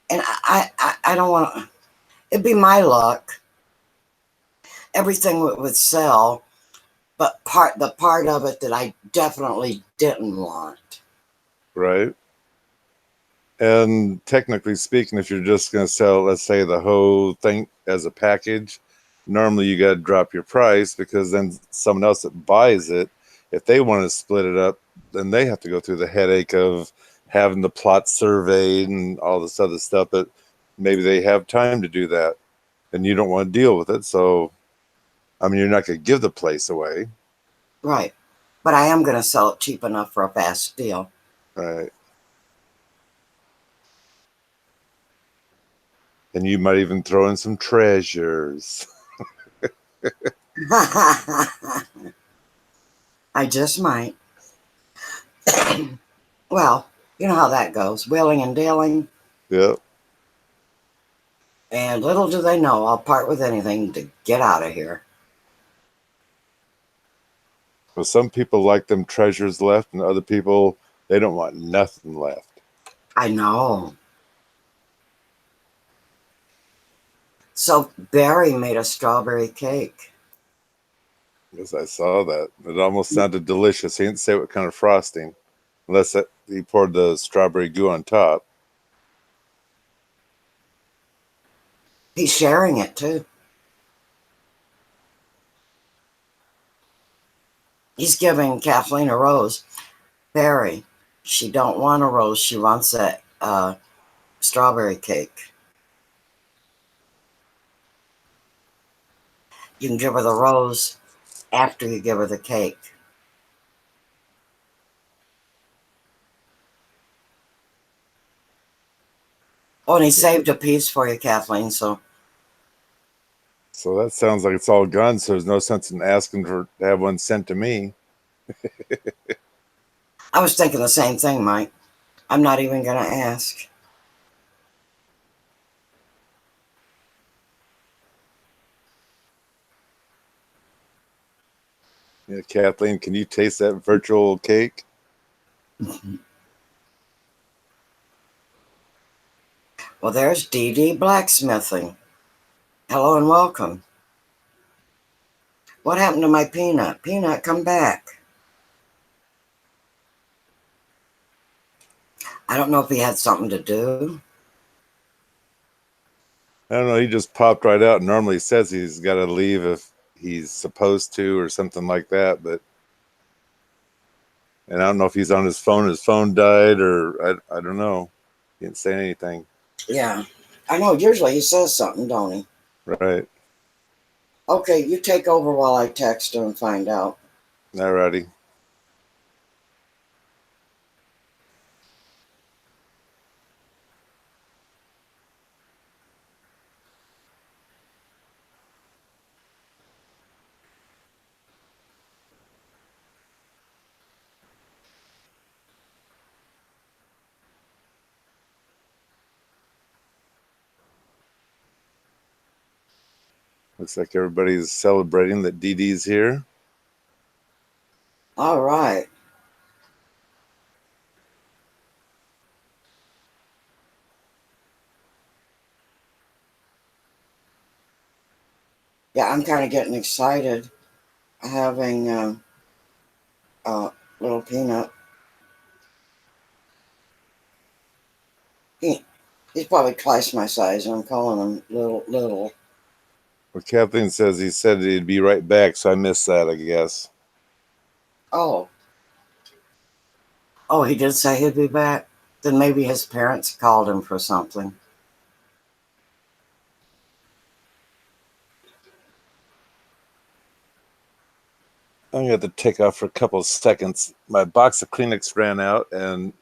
And I don't want to. It'd be my luck. Everything would sell, but the part of it that I definitely didn't want. Right. And technically speaking, if you're just going to sell, let's say, the whole thing as a package, normally you got to drop your price, because then someone else that buys it, if they want to split it up, then they have to go through the headache of having the plot surveyed and all this other stuff. But maybe they have time to do that, and you don't want to deal with it. So, I mean, you're not going to give the place away. Right. But I am going to sell it cheap enough for a fast deal. Right. And you might even throw in some treasures. I just might. Well, you know how that goes. Wheeling and dealing. Yep. And little do they know, I'll part with anything to get out of here. Well, some people like them treasures left, and other people, they don't want nothing left. I know. So Barry made a strawberry cake. Yes, I saw that. It almost sounded delicious. He didn't say what kind of frosting, unless he poured the strawberry goo on top. He's sharing it too. He's giving Kathleen a rose. Barry, she don't want a rose. She wants a strawberry cake. You can give her the rose after you give her the cake. Oh, and he saved a piece for you, Kathleen. So that sounds like it's all gone. So there's no sense in asking to have one sent to me. I was thinking the same thing, Mike. I'm not even going to ask. Yeah, Kathleen, can you taste that virtual cake? Well, there's Dee Dee Blacksmithing. Hello and welcome. What happened to my Peanut? Peanut, come back. I don't know if he had something to do. I don't know. He just popped right out. Normally says he's got to leave if he's supposed to or something like that. And I don't know if he's on his phone. His phone died, or I don't know. He didn't say anything. Yeah, I know. Usually he says something, don't he? Right. Okay, you take over while I text her and find out. Alrighty. Looks like everybody's celebrating that Dee Dee's here. All right. Yeah, I'm kind of getting excited having little Peanut. He, he's probably twice my size, and I'm calling him little. Well, Kathleen says he said he'd be right back, so I missed that, I guess. Oh, oh, he did say he'd be back. Then maybe his parents called him for something. I'm gonna have to take off for a couple of seconds. My box of Kleenex ran out, and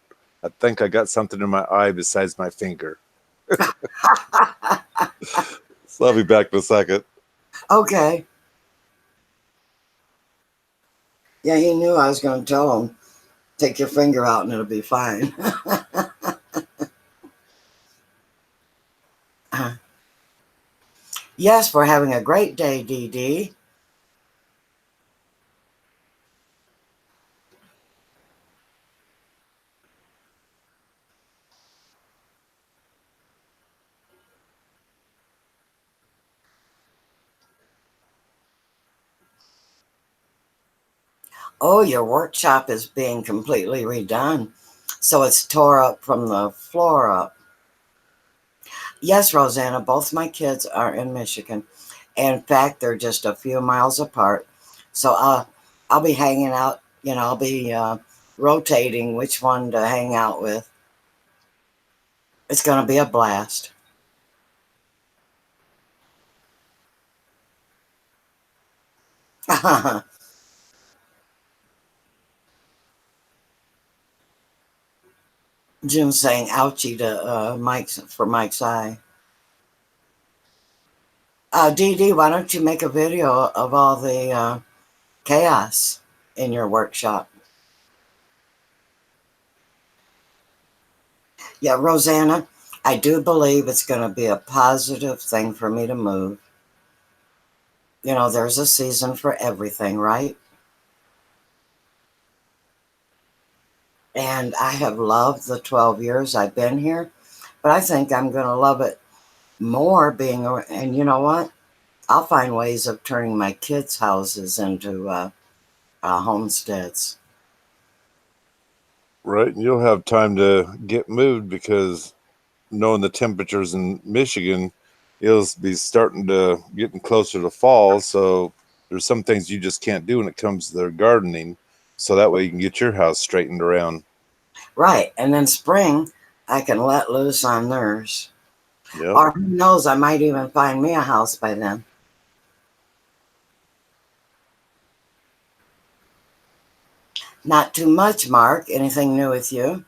I think I got something in my eye besides my finger. So I'll be back in a second. Okay. Yeah, he knew I was going to tell him, take your finger out and it'll be fine. Yes, we're having a great day, Dee Dee. Oh, your workshop is being completely redone. So it's tore up from the floor up. Yes, Rosanna, both my kids are in Michigan. In fact, they're just a few miles apart. So I'll be hanging out, I'll be rotating which one to hang out with. It's going to be a blast. Jim's saying ouchie to Mike's eye. Dee Dee, why don't you make a video of all the chaos in your workshop? Yeah, Rosanna, I do believe it's going to be a positive thing for me to move. There's a season for everything, right? And I have loved the 12 years I've been here, but I think I'm going to love it more and you know what? I'll find ways of turning my kids' houses into homesteads. Right, and you'll have time to get moved because knowing the temperatures in Michigan, it'll be starting to getting closer to fall. So there's some things you just can't do when it comes to their gardening. So that way you can get your house straightened around. Right. And then spring, I can let loose on theirs. Yep. Or who knows, I might even find me a house by then. Not too much, Mark. Anything new with you?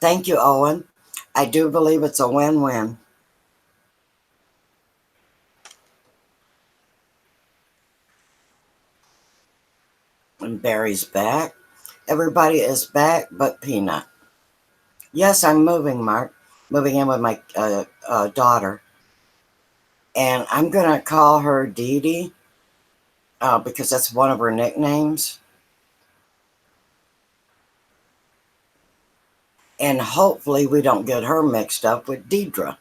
Thank you, Owen. I do believe it's a win-win. And Barry's back. Everybody is back but Peanut. Yes, I'm moving, Mark. Moving in with my daughter. And I'm going to call her Dee Dee because that's one of her nicknames. And hopefully we don't get her mixed up with Deidre.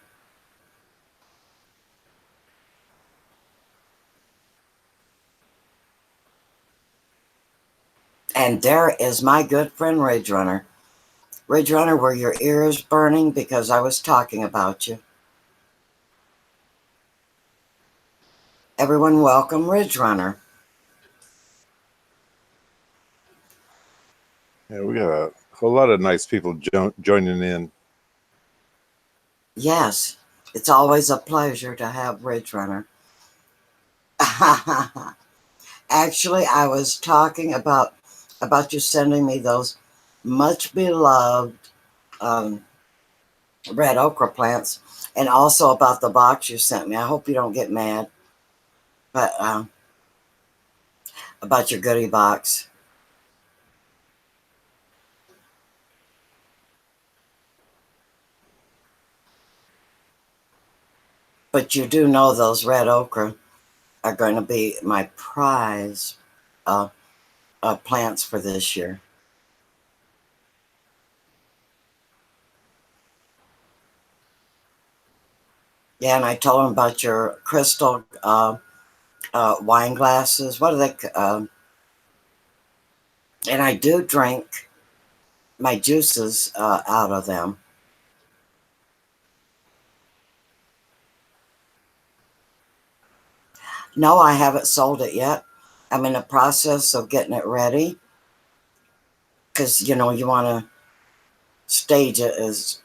And there is my good friend Ridge Runner. Ridge Runner, were your ears burning because I was talking about you? Everyone welcome Ridge Runner. Yeah, we got a whole lot of nice people joining in. Yes, it's always a pleasure to have Ridge Runner. Actually, I was talking about you sending me those much beloved red okra plants, and also about the box you sent me. I hope you don't get mad, but about your goodie box. But you do know those red okra are going to be my prize plants for this year. Yeah, and I told him about your crystal wine glasses. What are they? And I do drink my juices out of them. No, I haven't sold it yet. I'm in the process of getting it ready because you know you want to stage it as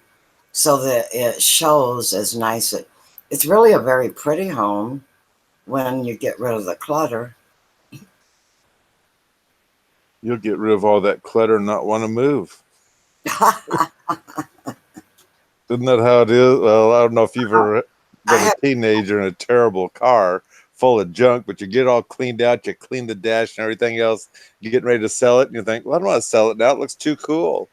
so that it shows as nice. It's really a very pretty home when you get rid of the clutter. You'll get rid of all that clutter and not want to move. Isn't that how it is? Well, I don't know if you've ever I been a have, teenager in a terrible car full of junk, but you get all cleaned out, you clean the dash and everything else, you're getting ready to sell it, and you think, well, I don't want to sell it now. It looks too cool.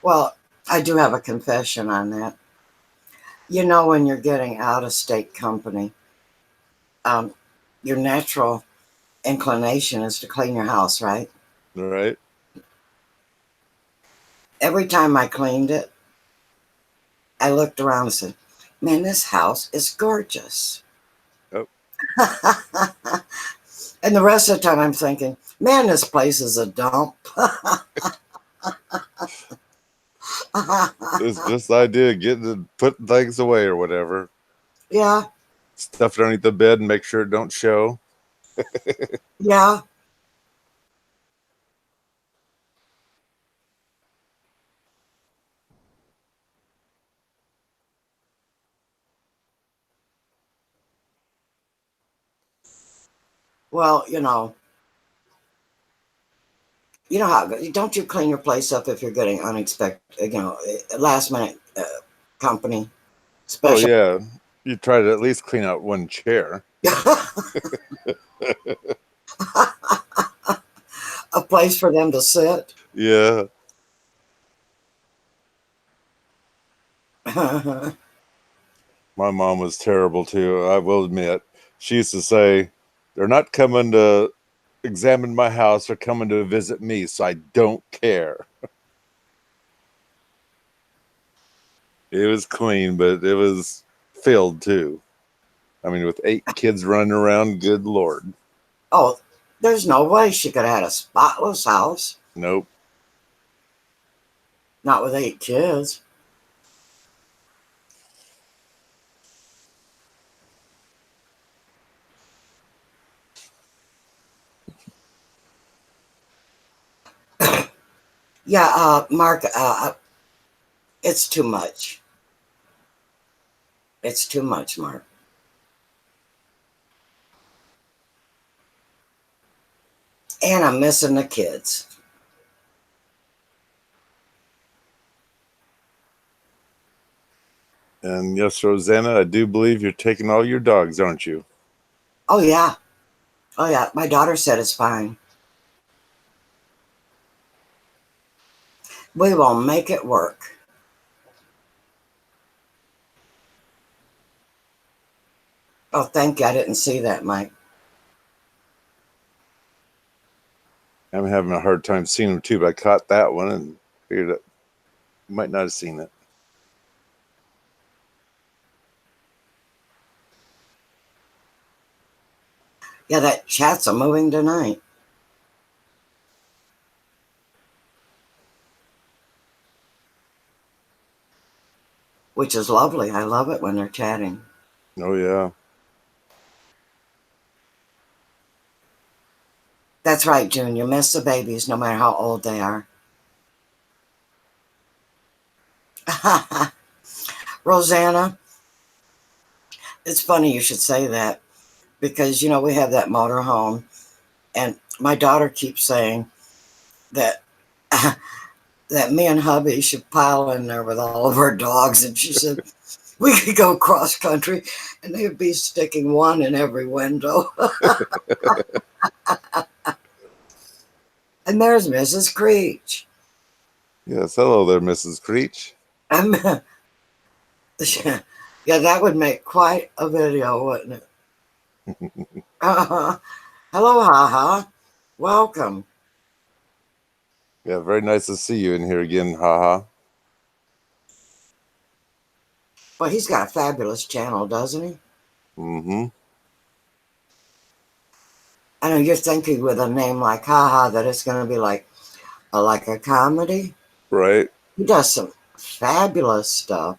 well, I do have a confession on that. You know, when you're getting out of state company, um, your natural inclination is to clean your house, right? All right. Every time I cleaned it, I looked around and said, man, this house is gorgeous. Oh, And the rest of the time I'm thinking, man, this place is a dump. it's just the idea of getting to putting things away or whatever. Yeah, Stuff it underneath the bed and make sure it don't show. yeah. Well, you know how don't you clean your place up if you're getting unexpected, last minute company Oh special. yeah. You try to at least clean out one chair. A place for them to sit. Yeah. My mom was terrible too, I will admit. She used to say, they're not coming to examine my house, they're coming to visit me, so I don't care. It was clean, but it was filled too. I mean, with 8 kids running around, good Lord. Oh, there's no way she could have had a spotless house. Nope. Not with 8 kids. Yeah, Mark, it's too much. It's too much, Mark. And I'm missing the kids. And yes, Rosanna, I do believe you're taking all your dogs, aren't you? Oh, yeah. Oh, yeah. My daughter said it's fine. We will make it work. Oh, thank you. I didn't see that, Mike. I'm having a hard time seeing them too, but I caught that one and figured that you might not have seen it. Yeah, that chat's a moving tonight. Which is lovely. I love it when they're chatting. Oh, yeah. That's right, June. You miss the babies no matter how old they are. Rosanna, it's funny you should say that because, we have that motor home, and my daughter keeps saying that that me and hubby should pile in there with all of our dogs. And she said, we could go cross country and they'd be sticking one in every window. And there's Mrs. Creech. Yes, hello there, Mrs. Creech. Yeah, that would make quite a video, wouldn't it? Hello, haha. Welcome. Yeah, very nice to see you in here again, haha. Well, he's got a fabulous channel, doesn't he? Mm-hmm. I know you're thinking with a name like Haha that it's going to be like a comedy. Right. He does some fabulous stuff.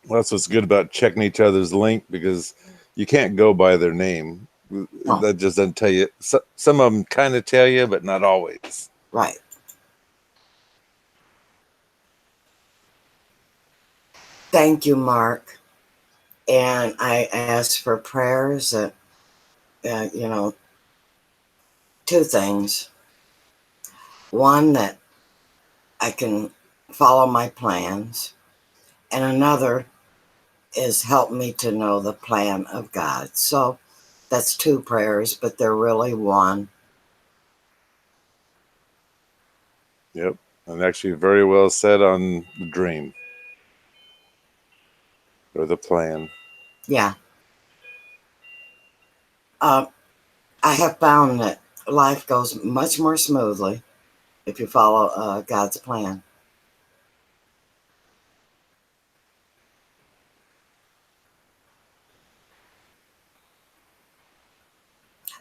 Well, that's what's good about checking each other's link, because you can't go by their name. Oh, That just doesn't tell you. Some of them kind of tell you, but not always. right. Thank you, Mark. And I ask for prayers that, you know, two things. One, that I can follow my plans, and another is help me to know the plan of God. So that's two prayers, but they're really one. Yep. And actually, very well said on the dream or the plan. Yeah. Uh, I have found that life goes much more smoothly if you follow God's plan.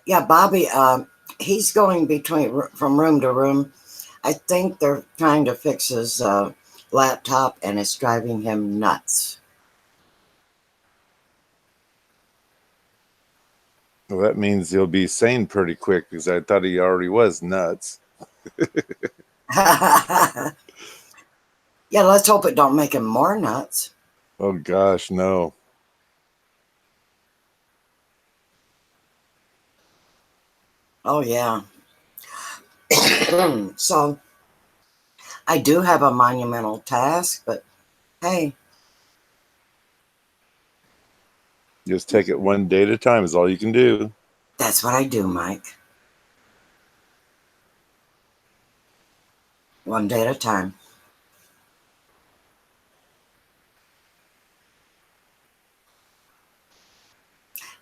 Yeah, Bobby, he's going from room to room. I think they're trying to fix his laptop, and it's driving him nuts. Well, that means he'll be sane pretty quick, because I thought he already was nuts. Yeah, let's hope it don't make him more nuts. Oh gosh, no. Oh yeah. So I do have a monumental task, but hey, Just take it one day at a time is all you can do. that's what I do, Mike. One day at a time.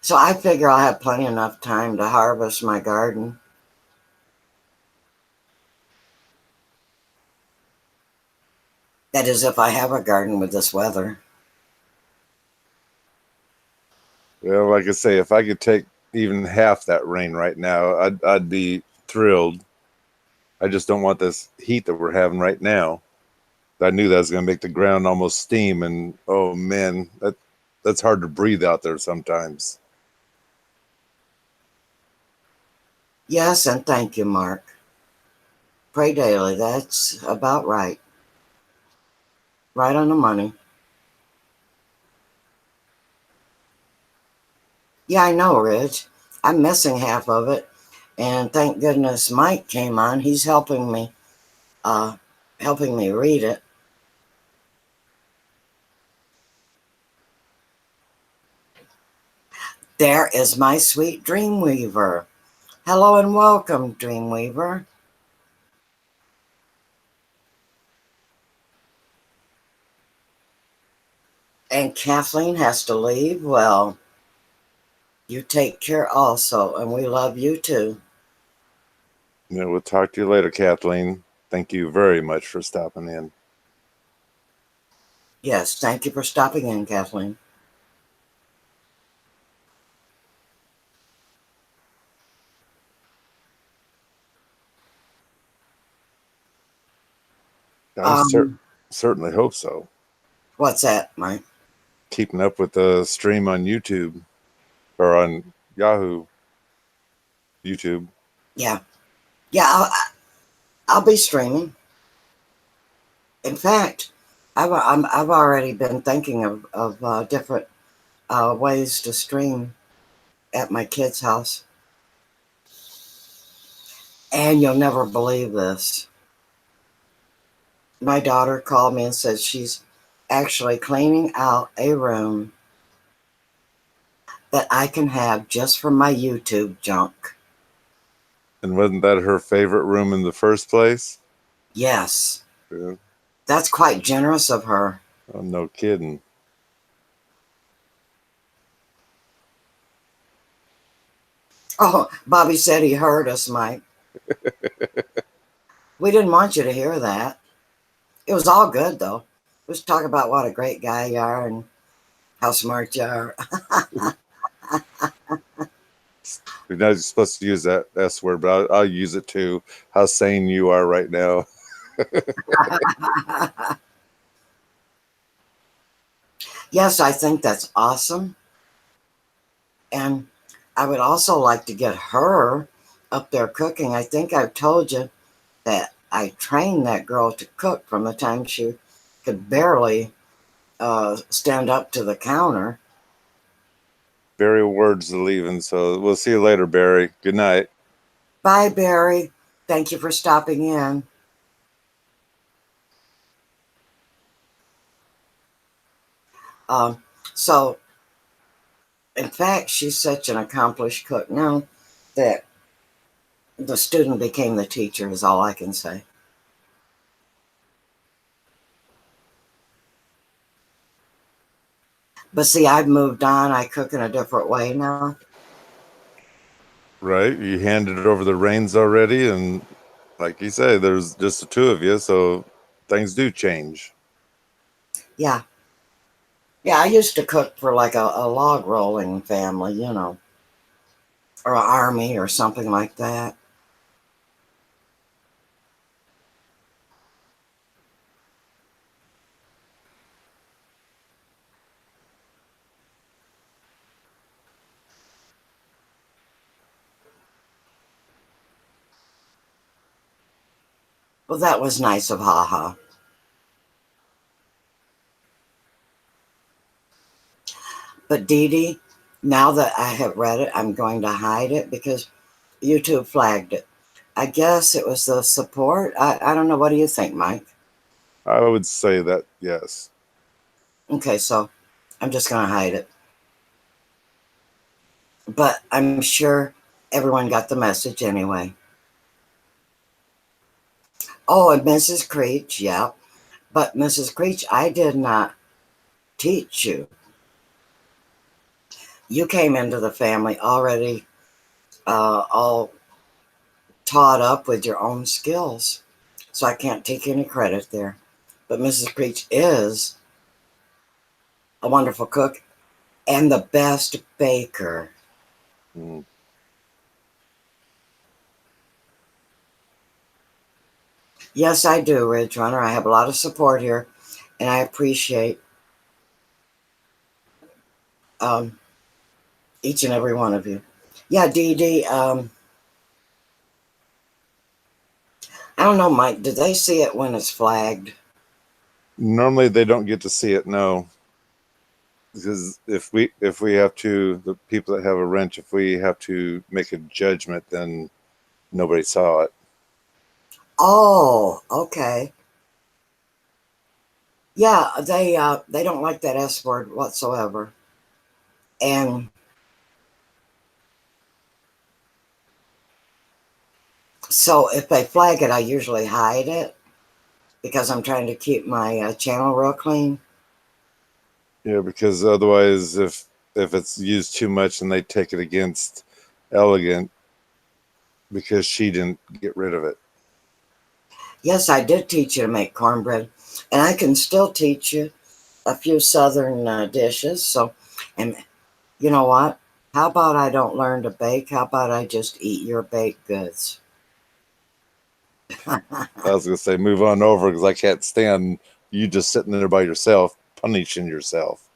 So I figure I'll have plenty enough time to harvest my garden. That is, if I have a garden with this weather. Well, like I say, if I could take even half that rain right now, I'd be thrilled. I just don't want this heat that we're having right now. I knew that was going to make the ground almost steam, and oh man, that's hard to breathe out there sometimes. Yes, and thank you, Mark. Pray daily. That's about right. Right on the money. Yeah, I know, Rich. I'm missing half of it. And thank goodness Mike came on. He's uh, helping me read it. There is my sweet Dreamweaver. Hello and welcome, Dreamweaver. And Kathleen has to leave. Well, you take care also, and we love you too. Yeah, we'll talk to you later, Kathleen. Thank you very much for stopping in. Yes, thank you for stopping in, Kathleen. I certainly hope so. What's that, Mike? Keeping up with the stream on YouTube or on Yahoo YouTube. Yeah, I'll be streaming. In fact, I've already been thinking of different ways to stream at my kid's house. And you'll never believe this. My daughter called me and said she's actually cleaning out a room that I can have just for my YouTube junk. And wasn't that her favorite room in the first place? Yes, Yeah. that's quite generous of her. Oh, no kidding. Oh, Bobby said he heard us, Mike. We didn't want you to hear that. It was all good, though. Let's talk about what a great guy you are and how smart you are. You're not supposed to use that S word, but I'll use it too. How sane you are right now. Yes, I think that's awesome. And I would also like to get her up there cooking. I think I've told you that I trained that girl to cook from the time she could barely stand up to the counter. Barry Ward's leaving, so we'll see you later, Barry. Good night. Bye, Barry. Thank you for stopping in. Um, so, in fact, she's such an accomplished cook now that the student became the teacher, is all I can say. But see, I've moved on. I cook in a different way now. Right? You handed over the reins already, and like you say, there's just the two of you, so things do change. Yeah. Yeah, I used to cook for like a log rolling family, you know, or an army or something like that. Well, that was nice of Haha. But Dee Dee, now that I have read it, I'm going to hide it because YouTube flagged it. I guess it was the support. I don't know. What do you think, Mike? I would say that, yes. Okay, so I'm just going to hide it. But I'm sure everyone got the message anyway. Oh, and Mrs. Creech, yeah. But Mrs. Creech, I did not teach you. You came into the family already all taught up with your own skills. So I can't take any credit there. But Mrs. Creech is a wonderful cook and the best baker. Mm. Yes, I do, Ridge Runner. I have a lot of support here, and I appreciate um, each and every one of you. Yeah, Dee Dee, I don't know, Mike, do they see it when it's flagged? Normally they don't get to see it, no. Because if we have to, the people that have a wrench, if we have to make a judgment, then nobody saw it. Oh, okay. Yeah, they don't like that S word whatsoever. And so if they flag it, I usually hide it because I'm trying to keep my channel real clean. Yeah, because otherwise, if it's used too much and they take it against Elegant because she didn't get rid of it. Yes, I did teach you to make cornbread, and I can still teach you a few southern dishes. So, and you know what? How about I don't learn to bake? How about I just eat your baked goods? I was gonna say move on over because I can't stand you just sitting there by yourself, punishing yourself.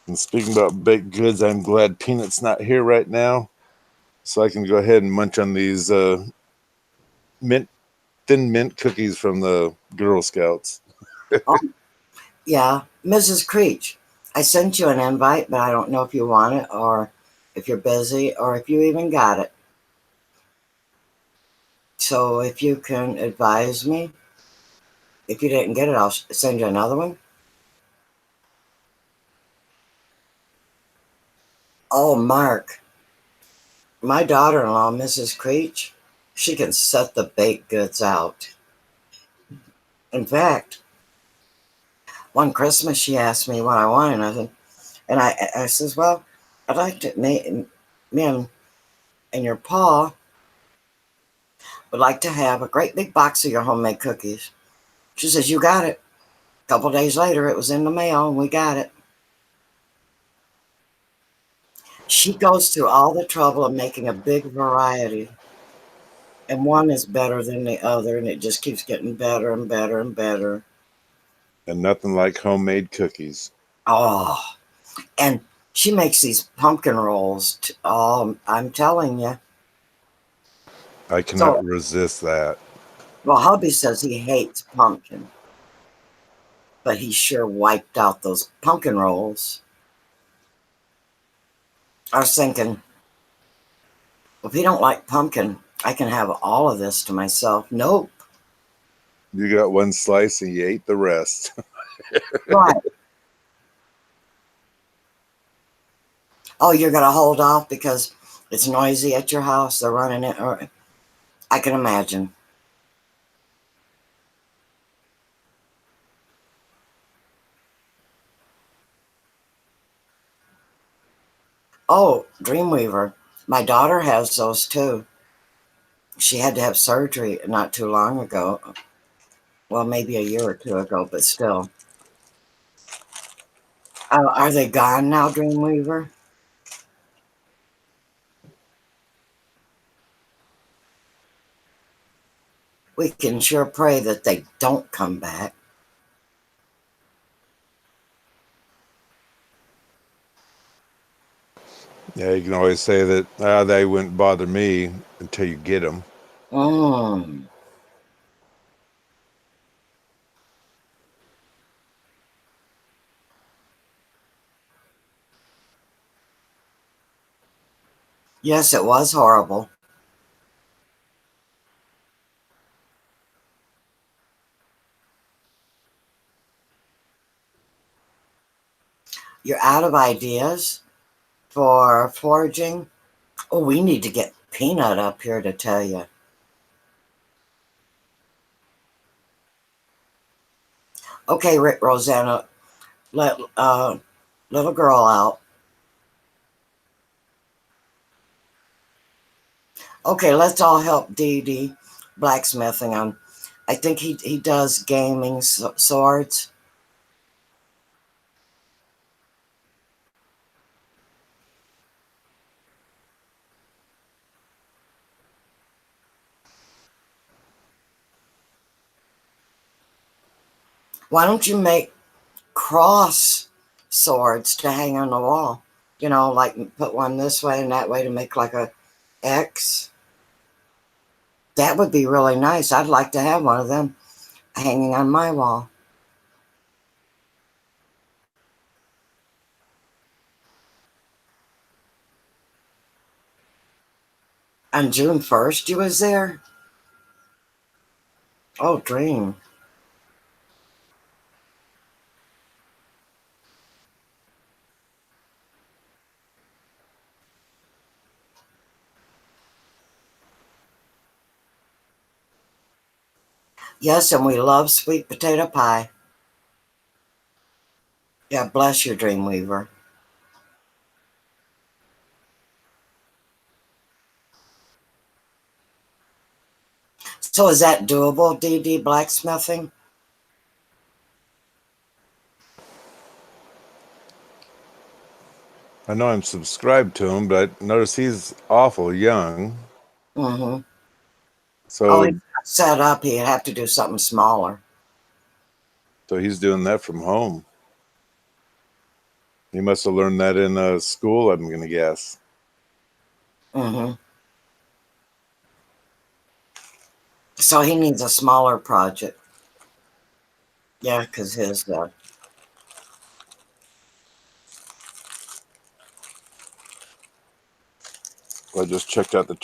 And speaking about baked goods, I'm glad Peanut's not here right now, so I can go ahead and munch on these thin mint cookies from the Girl Scouts. Oh, yeah, Mrs. Creech, I sent you an invite, but I don't know if you want it or if you're busy or if you even got it. So if you can advise me, if you didn't get it, I'll send you another one. Oh, Mark, my daughter-in-law, Mrs. Creech, she can set the baked goods out. In fact, one Christmas she asked me what I wanted, and I says, well, I'd like to, me and your pa would like to have a great big box of your homemade cookies. She says, you got it. A couple days later, it was in the mail and we got it. She goes through all the trouble of making a big variety, and one is better than the other, and it just keeps getting better and better and better. And nothing like homemade cookies. Oh, and she makes these pumpkin rolls. Oh, I'm telling you. I cannot So, resist that. well, hubby says he hates pumpkin, but he sure wiped out those pumpkin rolls. I was thinking, if he don't like pumpkin, I can have all of this to myself. Nope. You got one slice and you ate the rest. Right. Oh, you're gonna hold off because it's noisy at your house. They're running it. Or I can imagine. Oh, Dreamweaver. My daughter has those too. She had to have surgery not too long ago. Well, maybe a year or two ago, but still. Are they gone now, Dreamweaver? We can sure pray that they don't come back. Yeah, you can always say that they wouldn't bother me until you get them. Mm. Yes, it was horrible. You're out of ideas for foraging? Oh, we need to get Peanut up here to tell you. Okay, Rosanna, let little girl out. Okay, let's all help Dee Dee blacksmithing on. I think he does gaming swords. Why don't you make cross swords to hang on the wall? You know, like put one this way and that way to make like a X. That would be really nice. I'd like to have one of them hanging on my wall. On June 1st, you was there? Oh, dream. Yes, and we love sweet potato pie. Yeah, bless you, Dreamweaver. So is that doable, DD blacksmithing? I know I'm subscribed to him, but notice he's awful young. Mm-hmm. Oh, So he's not set up. He'd have to do something smaller. so he's doing that from home. He must have learned that in school, I'm going to guess. Mm-hmm. So he needs a smaller project. Yeah, because his I just checked out the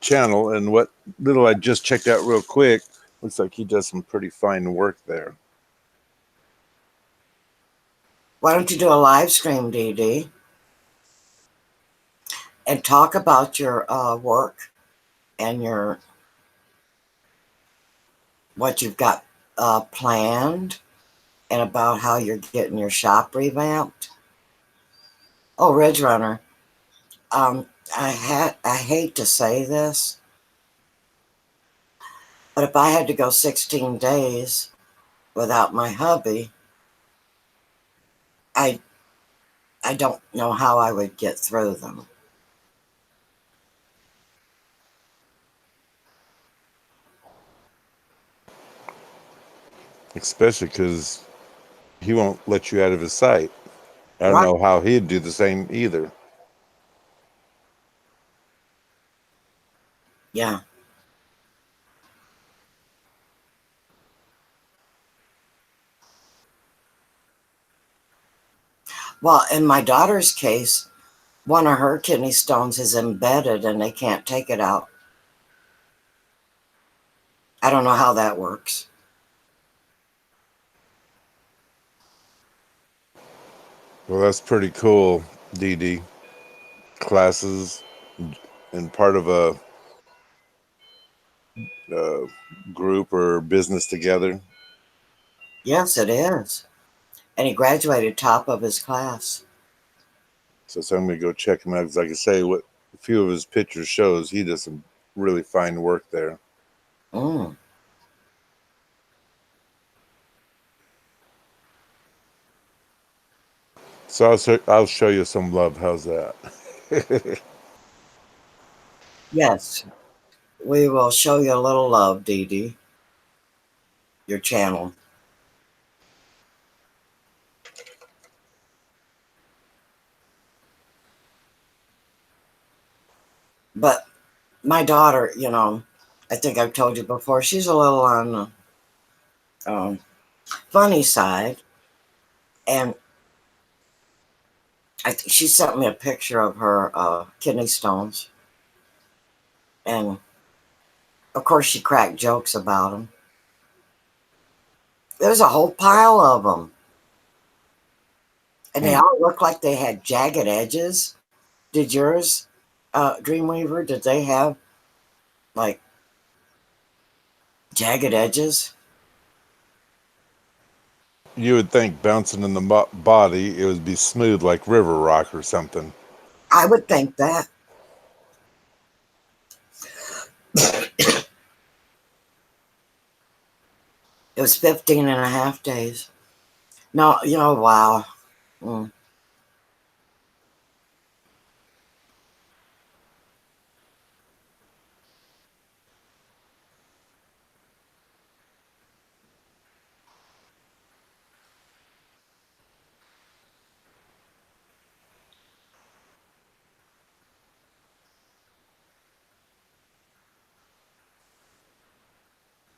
channel, and what little I just checked out real quick, looks like he does some pretty fine work there. why don't you do a live stream, DD, and talk about your work and your what you've got planned and about how you're getting your shop revamped? Oh, Ridge Runner. I hate to say this, but if I had to go 16 days without my hubby, I I don't know how I would get through them. Especially because he won't let you out of his sight. I don't Right? know how he'd do the same either. Yeah. Well, in my daughter's case, one of her kidney stones is embedded and they can't take it out. I don't know how that works. Well, that's pretty cool, Dee Dee. Classes and part of a group or business together. Yes, it is. And he graduated top of his class. So I'm going to go check him out because, like I say, what a few of his pictures shows, he does some really fine work there. Mm. So I'll show you some love. How's that? Yes, we will show you a little love, Dee Dee, your channel. But my daughter, I think I've told you before, she's a little on the funny side. And she sent me a picture of her kidney stones. And of course, she cracked jokes about them. There's a whole pile of them. And they all look like they had jagged edges. Did yours, Dreamweaver, did they have like jagged edges? You would think bouncing in the body, it would be smooth like river rock or something. I would think that. It was 15 and a half days. No, wow. Mm.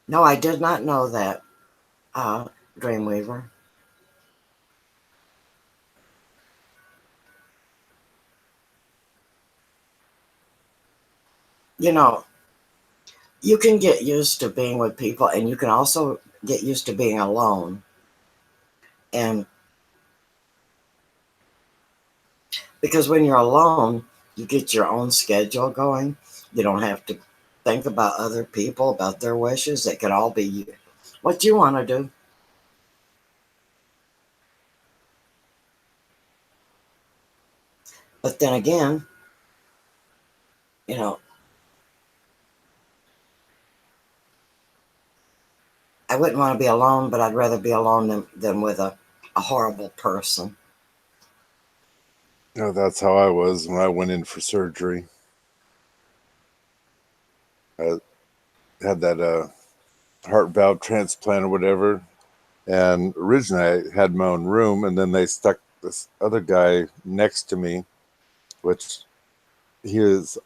No, I did not know that, Dreamweaver. You know, you can get used to being with people and you can also get used to being alone. And because when you're alone, you get your own schedule going. You don't have to think about other people, about their wishes. It could all be what you want to do. But then again, you know, I wouldn't want to be alone, but I'd rather be alone than with a horrible person. You know, that's how I was when I went in for surgery. I had that heart valve transplant or whatever. And originally I had my own room, and then they stuck this other guy next to me, which he was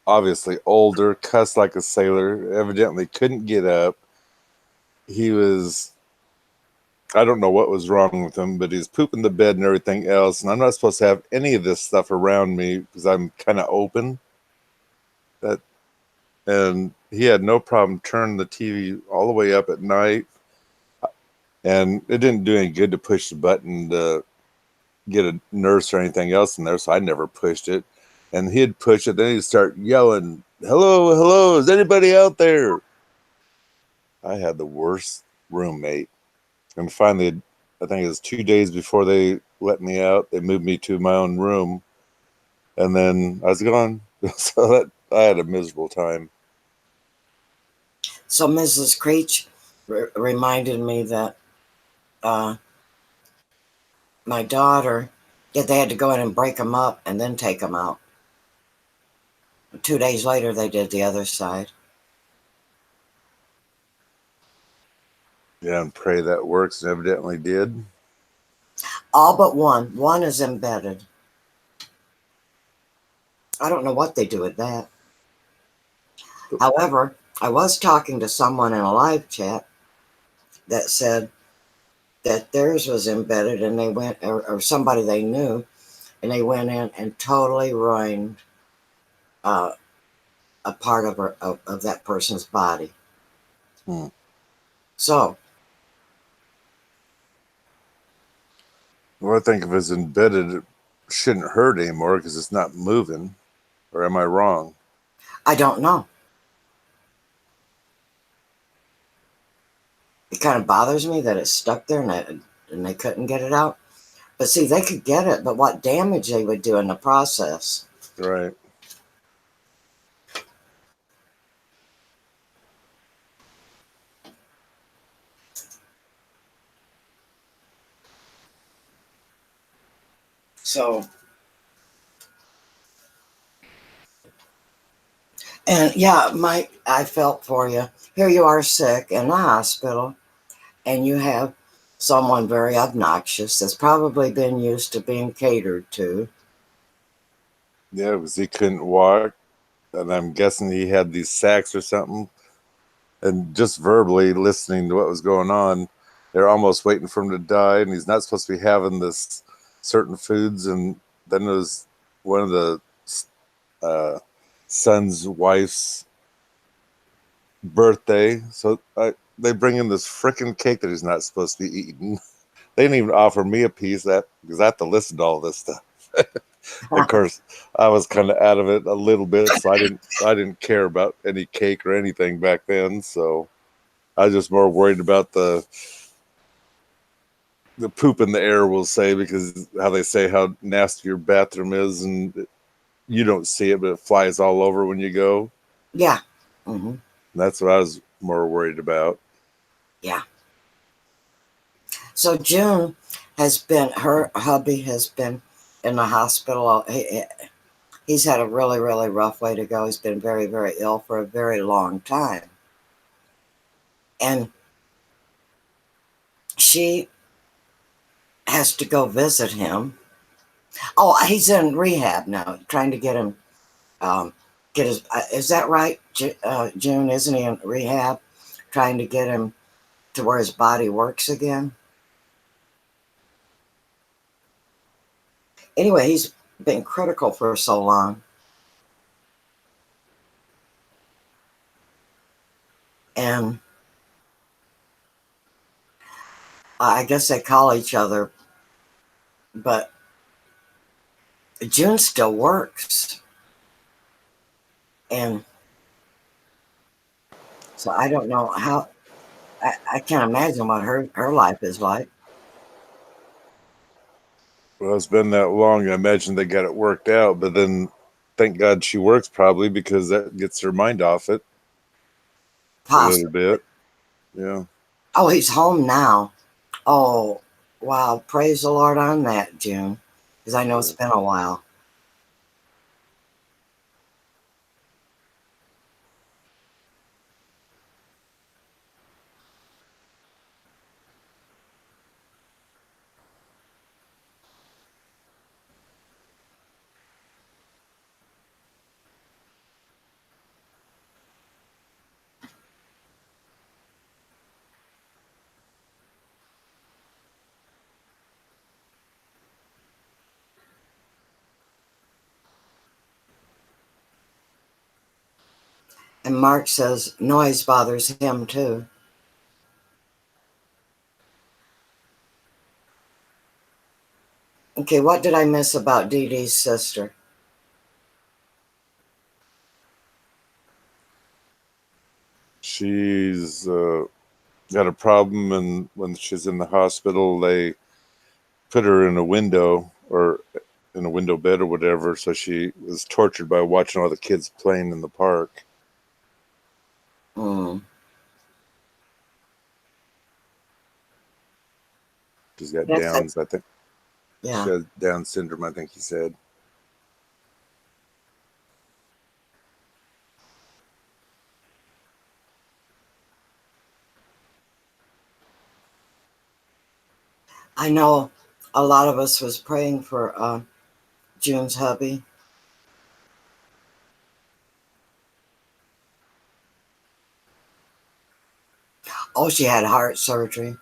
obviously older, cussed like a sailor, evidently couldn't get up. He was, I don't know what was wrong with him, but he's pooping the bed and everything else. And I'm not supposed to have any of this stuff around me because I'm kind of open. And he had no problem turning the TV all the way up at night. And it didn't do any good to push the button to get a nurse or anything else in there, so I never pushed it. And he'd push it, then he'd start yelling, "Hello, hello, is anybody out there?" I had the worst roommate. And finally, I think it was 2 days before they let me out, they moved me to my own room. and then I was gone. So that I had a miserable time. So Mrs. Creech reminded me that my daughter, yeah, they had to go in and break them up and then take them out. 2 days later, they did the other side. Yeah, and pray that works, and evidently did. All but one. One is embedded. I don't know what they do with that. However, I was talking to someone in a live chat that said that theirs was embedded and they went, or somebody they knew, and they went in and totally ruined a part of that person's body. Hmm. So, Well, I think if it's embedded, it shouldn't hurt anymore because it's not moving. Or am I wrong? I don't know. It kind of bothers me that it's stuck there and they couldn't get it out. But see, they could get it, but what damage they would do in the process. Right. So, and yeah, Mike, I felt for you. Here you are sick in the hospital, and you have someone very obnoxious that's probably been used to being catered to. Yeah, because he couldn't walk, and I'm guessing he had these sacks or something. And just verbally listening to what was going on, they're almost waiting for him to die, and he's not supposed to be having this certain foods. And then it was one of the son's wife's birthday, so they bring him this freaking cake that he's not supposed to be eating. They didn't even offer me a piece of that because I have to listen to all this stuff. Of course, I was kind of out of it a little bit, so I didn't care about any cake or anything back then. So I was just more worried about the poop in the air, we'll say, because how they say how nasty your bathroom is, and you don't see it, but it flies all over when you go. Yeah. Mm-hmm. That's what I was more worried about. Yeah. So June her hubby has been in the hospital. He's had a really, really rough way to go. He's been very, very ill for a very long time. And she has to go visit him. Oh, he's in rehab now, trying to get him, get his, is that right, June? Isn't he in rehab? Trying to get him to where his body works again? Anyway, he's been critical for so long. And I guess they call each other, but June still works. And so I don't know how, I can't imagine what her life is like. Well, it's been that long. I imagine they got it worked out, but then thank God she works probably because that gets her mind off it a little bit. Yeah. Oh, he's home now. Oh, wow. Praise the Lord on that, June, because I know it's been a while. And Mark says noise bothers him too. Okay, what did I miss about Dee Dee's sister? She's got a problem, and when she's in the hospital, they put her in a window or in a window bed or whatever, so she was tortured by watching all the kids playing in the park. Mm. She's got Yes, Downs, I think. She yeah. has Down syndrome, I think he said. I know a lot of us was praying for June's hubby. Oh, she had heart surgery.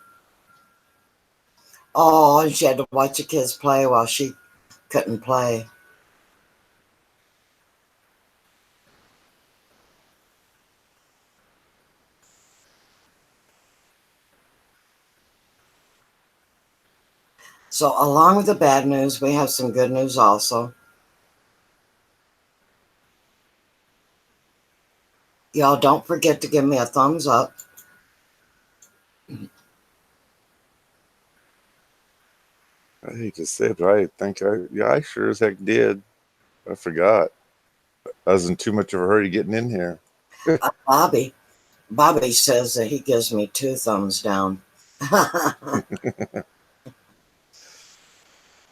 Oh, and she had to watch the kids play while she couldn't play. So, along with the bad news, we have some good news also. Y'all don't forget to give me a thumbs up. I hate to say it, but I think I sure as heck did. I forgot. I was in too much of a hurry getting in here. Bobby says that he gives me 2 thumbs down.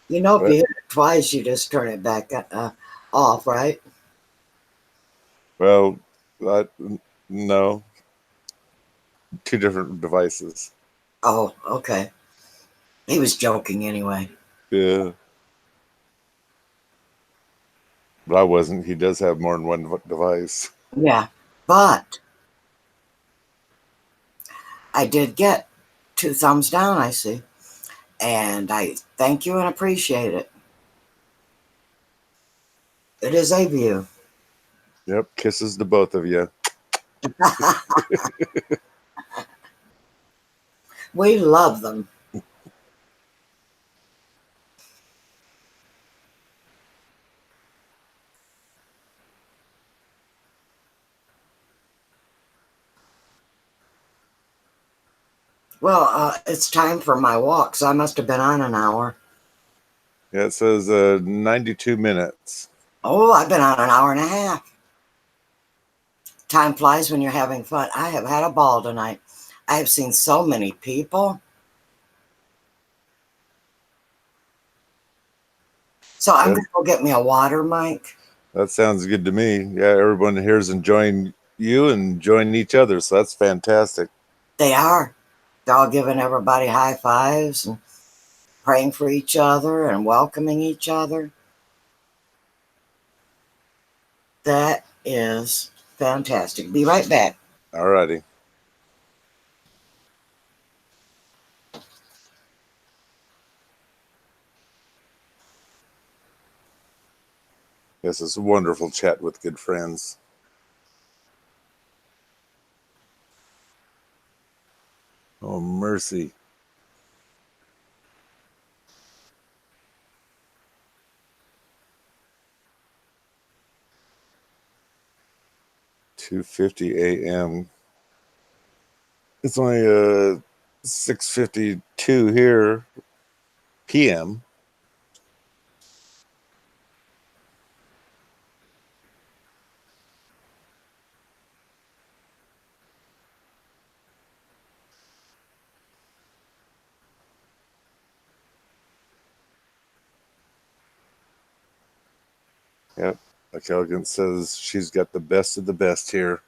You know, if But, you hit it twice, you just turn it back off, right? well, no, 2 different devices. Oh, okay. He was joking anyway. Yeah. But I wasn't. He does have more than one device. Yeah, but I did get 2 thumbs down, I see. And I thank you and appreciate it. It is a view. Yep. Kisses to both of you. We love them. Well, it's time for my walk, so I must have been on an hour. Yeah, it says 92 minutes. Oh, I've been on an hour and a half. Time flies when you're having fun. I have had a ball tonight. I have seen so many people. So I'm going to go get me a water, Mike. That sounds good to me. Yeah, everyone here is enjoying you and enjoying each other, so that's fantastic. They are. They're all giving everybody high fives and praying for each other and welcoming each other. That is fantastic. Be right back. All righty. Yes, it's a wonderful chat with good friends. Oh, mercy. $2:50 a.m. It's only 6:52 here p.m. Yep. Like Elegant says, she's got the best of the best here.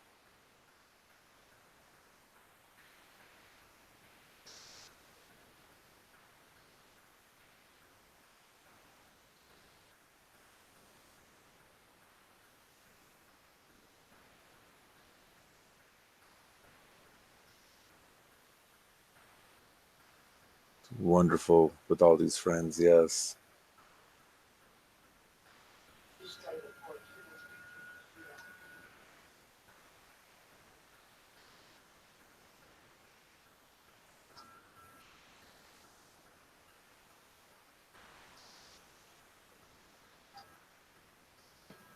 Wonderful with all these friends, yes.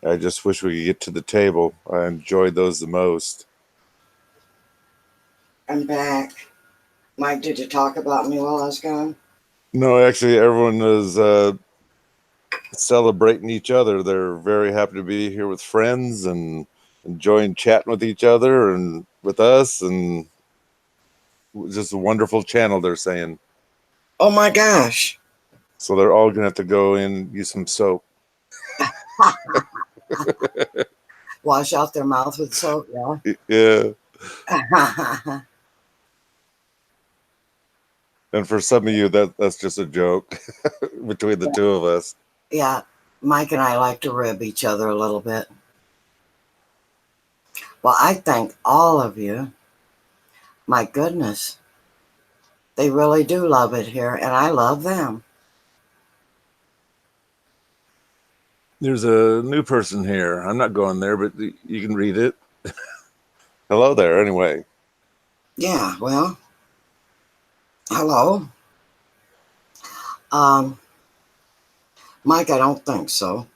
I just wish we could get to the table. I enjoyed those the most. I'm back. Mike, did you talk about me while I was gone? No, actually, everyone is celebrating each other. They're very happy to be here with friends and enjoying chatting with each other and with us, and just a wonderful channel, they're saying. Oh my gosh. So they're all gonna have to go in and use some soap. Wash out their mouth with soap, Yeah. yeah. And for some of you, that's just a joke between the two of us. Yeah, Mike and I like to rib each other a little bit. Well, I thank all of you. My goodness, they really do love it here, and I love them. There's a new person here. I'm not going there, but you can read it. Hello there, anyway. Yeah, well, hello. Um, Mike, I don't think so.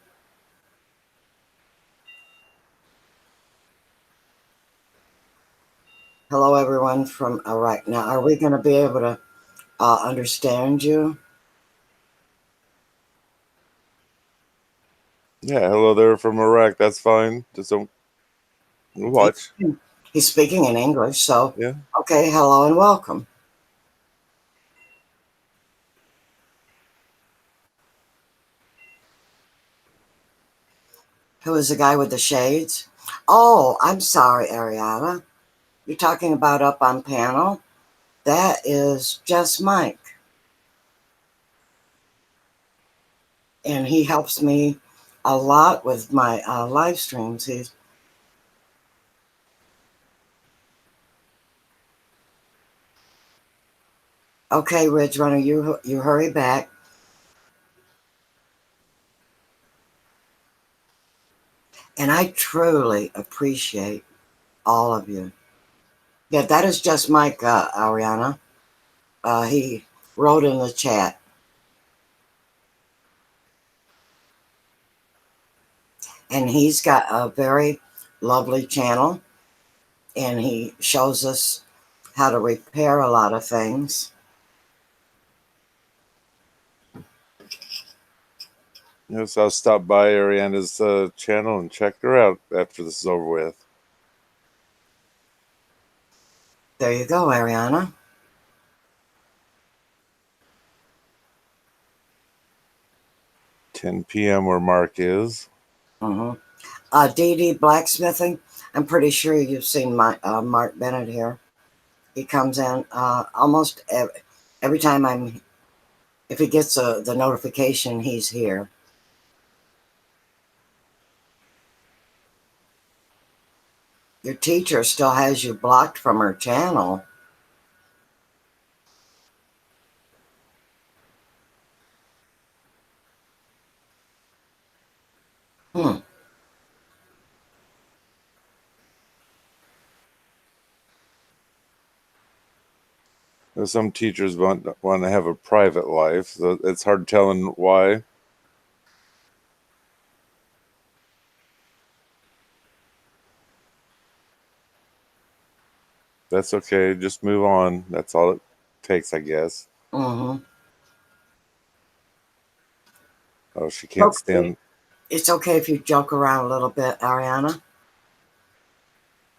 Hello, everyone from Iraq. Now, are we going to be able to understand you? Yeah, hello there from Iraq. That's fine. Just don't watch. He's speaking in English, so Yeah. okay, hello and welcome. Who is the guy with the shades? Oh, I'm sorry, Ariana. You're talking about up on panel? That is just Mike. And he helps me a lot with my live streams. He's okay, Ridge Runner, you hurry back. And I truly appreciate all of you. Yeah, that is just Mike, Ariana. He wrote in the chat. And he's got a very lovely channel. And he shows us how to repair a lot of things. Yes, I'll stop by Ariana's channel and check her out after this is over with. There you go, Ariana. $10 p.m. where Mark is. DD Blacksmithing. I'm pretty sure you've seen my Mark Bennett here. He comes in almost every time if he gets the notification, he's here. Your teacher still has you blocked from her channel. Hmm. Some teachers want to have a private life, so it's hard telling why. That's okay. Just move on. That's all it takes, I guess. Mm-hmm. Oh, she can't stand. It's okay if you joke around a little bit, Ariana.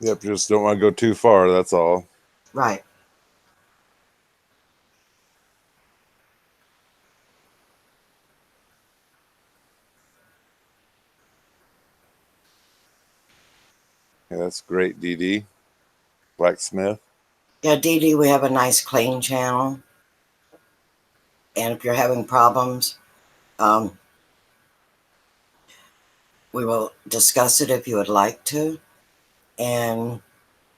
Yep, just don't want to go too far. That's all. Right. Yeah, that's great, DD Blacksmith. Yeah, DD, we have a nice clean channel. And if you're having problems, we will discuss it if you would like to. And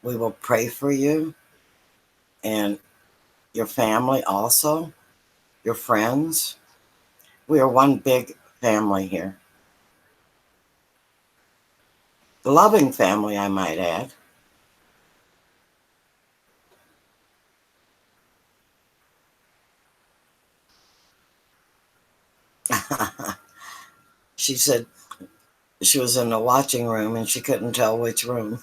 we will pray for you and your family also, your friends. We are one big family here. Loving family, I might add. She said she was in the watching room and she couldn't tell which room.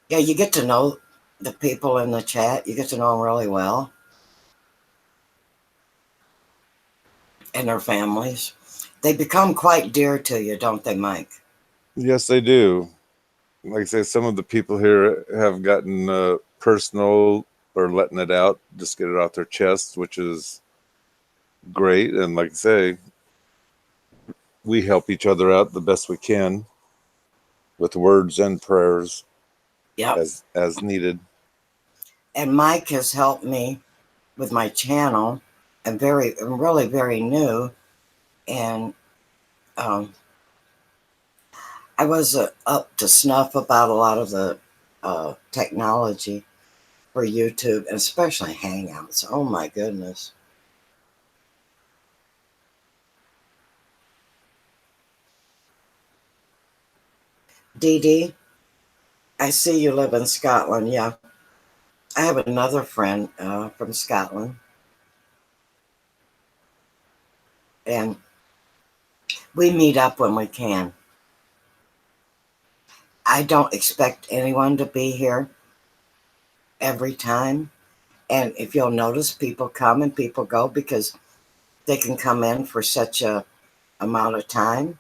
Yeah, you get to know the people in the chat. You get to know them really well and their families. They become quite dear to you, don't they, Mike? Yes, they do. Like I say, some of the people here have gotten personal or letting it out, just get it off their chest, which is great. And like I say, we help each other out the best we can with words and prayers Yep. as needed. And Mike has helped me with my channel. I'm really very new, and I wasn't up to snuff about a lot of the technology for YouTube, and especially Hangouts. Oh my goodness. Dee Dee, I see you live in Scotland. Yeah, I have another friend from Scotland, and we meet up when we can. I don't expect anyone to be here every time. And if you'll notice, people come and people go because they can come in for such a amount of time.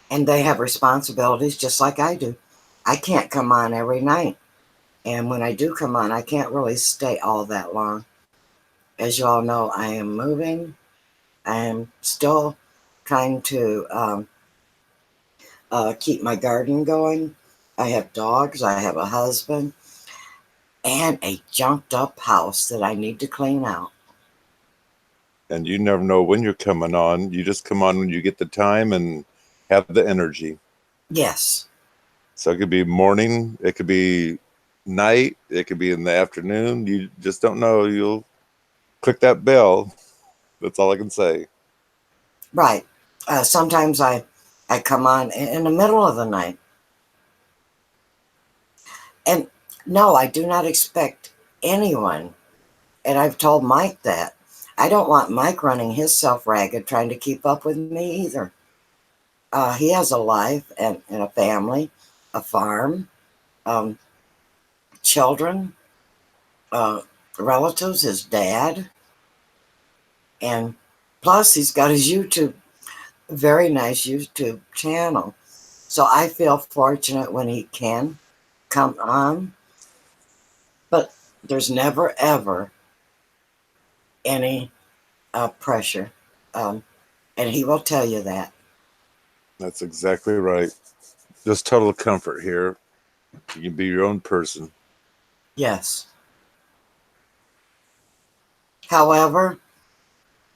And they have responsibilities just like I do. I can't come on every night. And when I do come on, I can't really stay all that long. As you all know, I am moving. I am still trying to keep my garden going. I have dogs. I have a husband. And a junked up house that I need to clean out. And you never know when you're coming on. You just come on when you get the time and have the energy. Yes. So it could be morning, it could be night, it could be in the afternoon. You just don't know. You'll click that bell. That's all I can say. Right. Sometimes I come on in the middle of the night. And no, I do not expect anyone. And I've told Mike that. I don't want Mike running himself ragged trying to keep up with me either. He has a life and a family, a farm, um, children, uh, relatives, his dad. And plus, he's got his YouTube, very nice YouTube channel. So I feel fortunate when he can come on. But there's never, ever any pressure. And he will tell you that. That's exactly right. Just total comfort here. You can be your own person. Yes. However,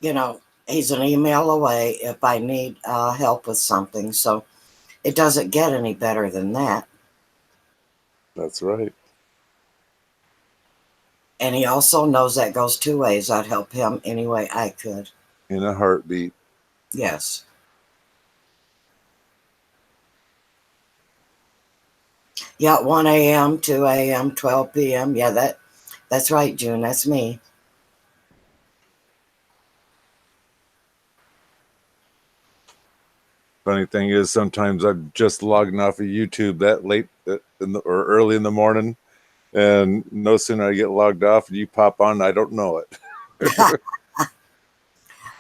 he's an email away if I need help with something. So it doesn't get any better than that. That's right. And he also knows that goes two ways. I'd help him any way I could. In a heartbeat. Yes. Yeah, 1 a.m., 2 a.m., 12 p.m. Yeah, that's right, June. That's me. Funny thing is, sometimes I'm just logging off of YouTube that late or early in the morning, and no sooner I get logged off and you pop on, I don't know it.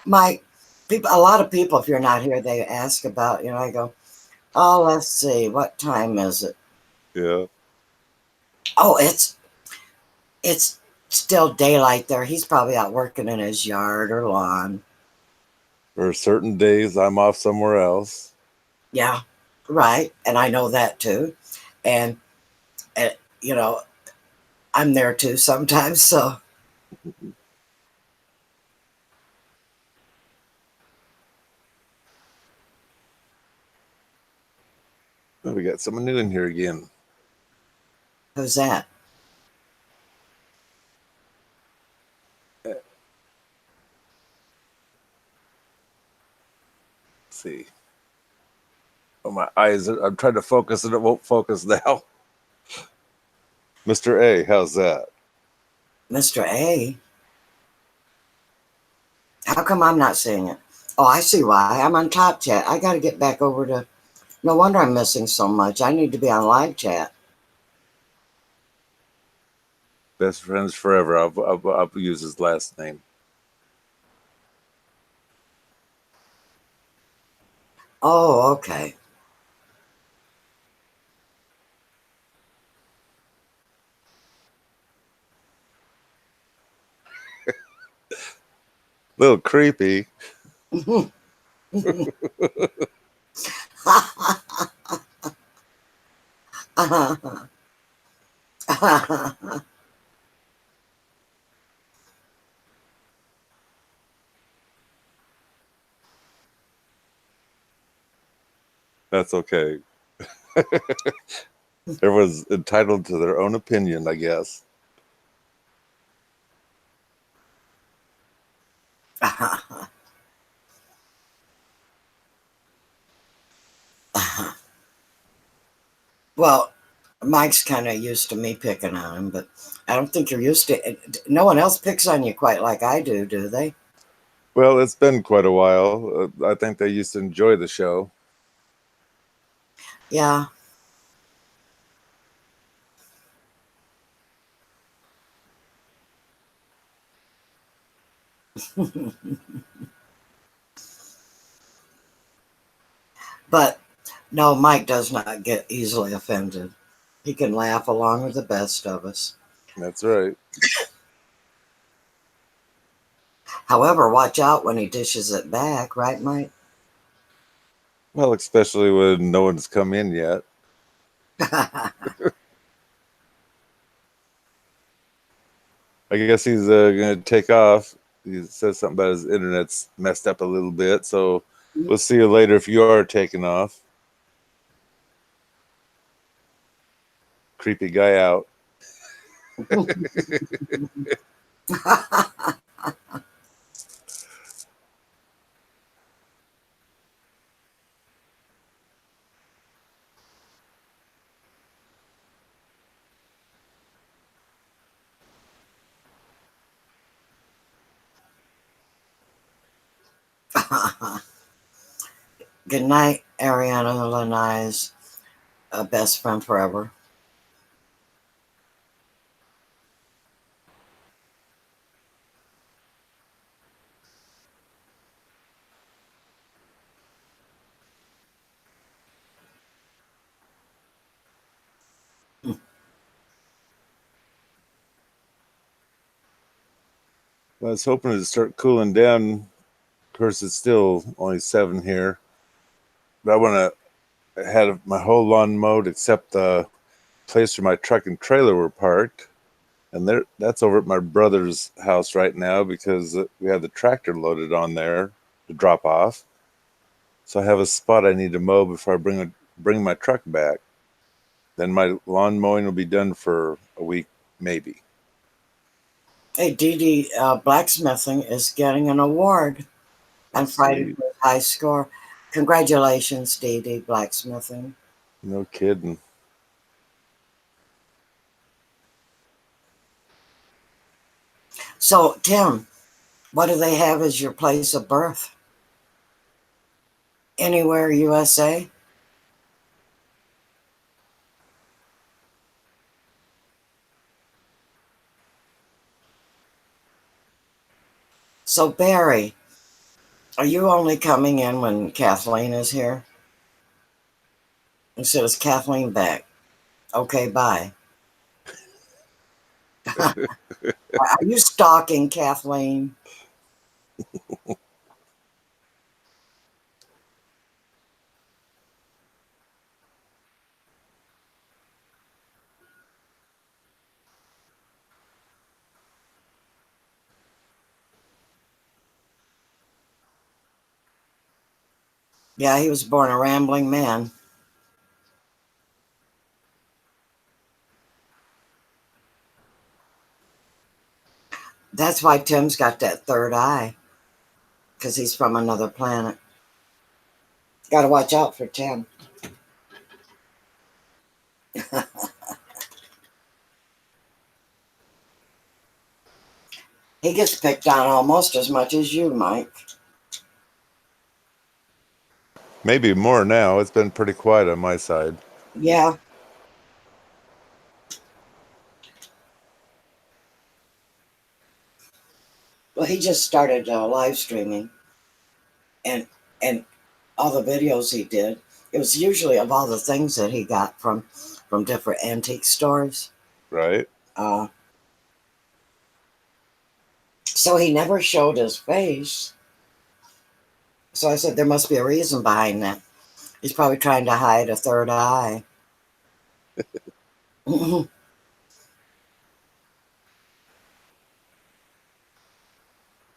A lot of people, if you're not here, they ask about, I go, oh, let's see, what time is it? Yeah. Oh, it's still daylight there. He's probably out working in his yard or lawn. Or certain days I'm off somewhere else. Yeah, right. And I know that too. And, I'm there too sometimes. So, Oh, we got someone new in here again. who's that? Let's see. Oh, my eyes. I'm trying to focus and it won't focus now. Mr. A, how's that? Mr. A. How come I'm not seeing it? Oh, I see why. I'm on Top Chat. I got to get back over to No wonder I'm missing so much. I need to be on live chat. Best friends forever. I'll use his last name. Oh, okay. Little creepy. That's okay. Everyone's entitled to their own opinion, I guess. Well, Mike's kind of used to me picking on him, but I don't think you're used to it. No one else picks on you quite like I do they? Well, it's been quite a while. I think they used to enjoy the show. Yeah. But no, Mike does not get easily offended. He can laugh along with the best of us. That's right. However, watch out when he dishes it back, right, Mike? Well, especially when no one's come in yet. I guess he's going to take off. He says something about his internet's messed up a little bit. So we'll see you later if you are taking off. Creepy guy out. Good night, Ariana Lanai's best friend forever. I was hoping to start cooling down. Of course, it's still only 7 here. But I want to have my whole lawn mowed except the place where my truck and trailer were parked. And that's over at my brother's house right now because we have the tractor loaded on there to drop off. So I have a spot I need to mow before I bring my truck back. Then my lawn mowing will be done for a week, maybe. Hey, Dee Dee Blacksmithing is getting an award on Friday Sweet. for his high score. Congratulations, Dee Dee Blacksmithing. No kidding. So, Tim, what do they have as your place of birth? Anywhere USA? So, Barry, are you only coming in when Kathleen is here? And so is Kathleen back? Okay, bye. Are you stalking Kathleen? Yeah, he was born a rambling man. That's why Tim's got that third eye, because he's from another planet. Got to watch out for Tim. He gets picked on almost as much as you, Mike. Maybe more now. It's been pretty quiet on my side. Yeah. Well, he just started live streaming, and and all the videos he did. It was usually of all the things that he got from different antique stores. Right? Uh, so he never showed his face. So I said there must be a reason behind that. He's probably trying to hide a third eye.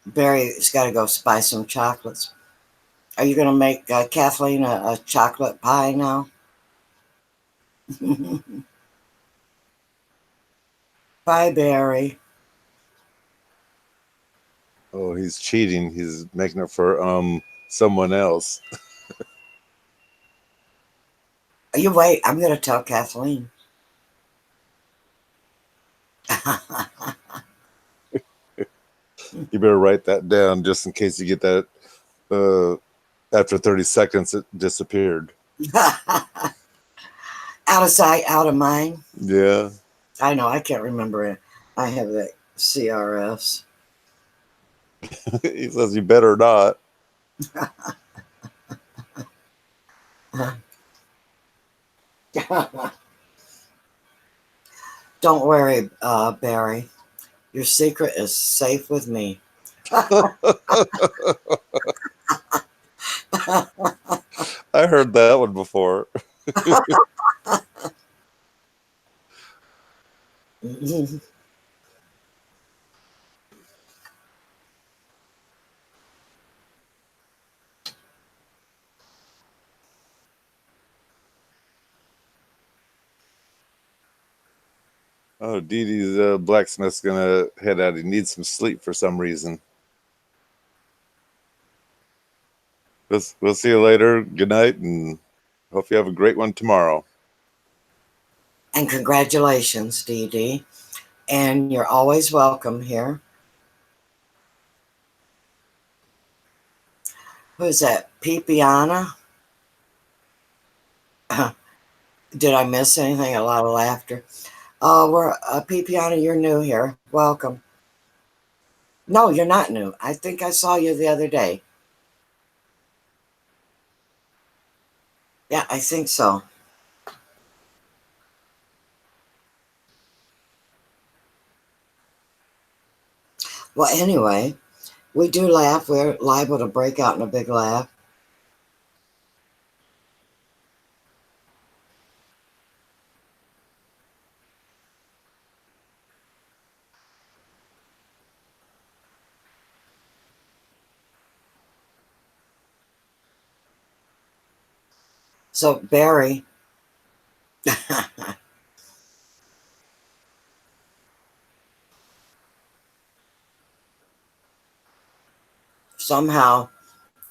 Barry's got to go buy some chocolates. Are you going to make Kathleen a chocolate pie now? Bye, Barry. Oh, he's cheating. He's making it for someone else. You wait. I'm going to tell Kathleen. You better write that down just in case you get that. After 30 seconds, it disappeared. Out of sight, out of mind. Yeah. I know. I can't remember it. I have the CRS. He says you better not. Don't worry, Barry. Your secret is safe with me. I heard that one before. Oh, Dee Dee's blacksmith's gonna head out. He needs some sleep for some reason. We'll see you later. Good night, and hope you have a great one tomorrow. And congratulations, Dee Dee. And you're always welcome here. Who's that? Pipiana? Did I miss anything? A lot of laughter. Oh, Pipiana, you're new here. Welcome. No, you're not new. I think I saw you the other day. Yeah, I think so. Well, anyway, we do laugh. We're liable to break out in a big laugh. So, Barry, somehow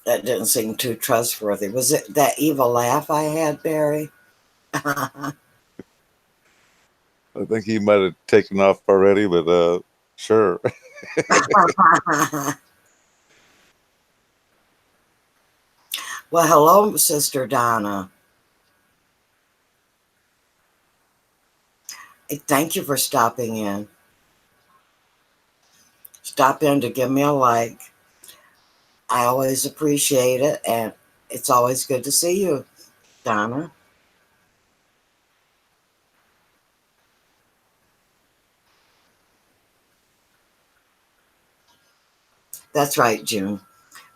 that didn't seem too trustworthy. Was it that evil laugh I had, Barry? I think he might have taken off already, but sure. Well, hello, Sister Donna. Hey, thank you for stopping in. Stop in to give me a like. I always appreciate it, and it's always good to see you, Donna. That's right, June.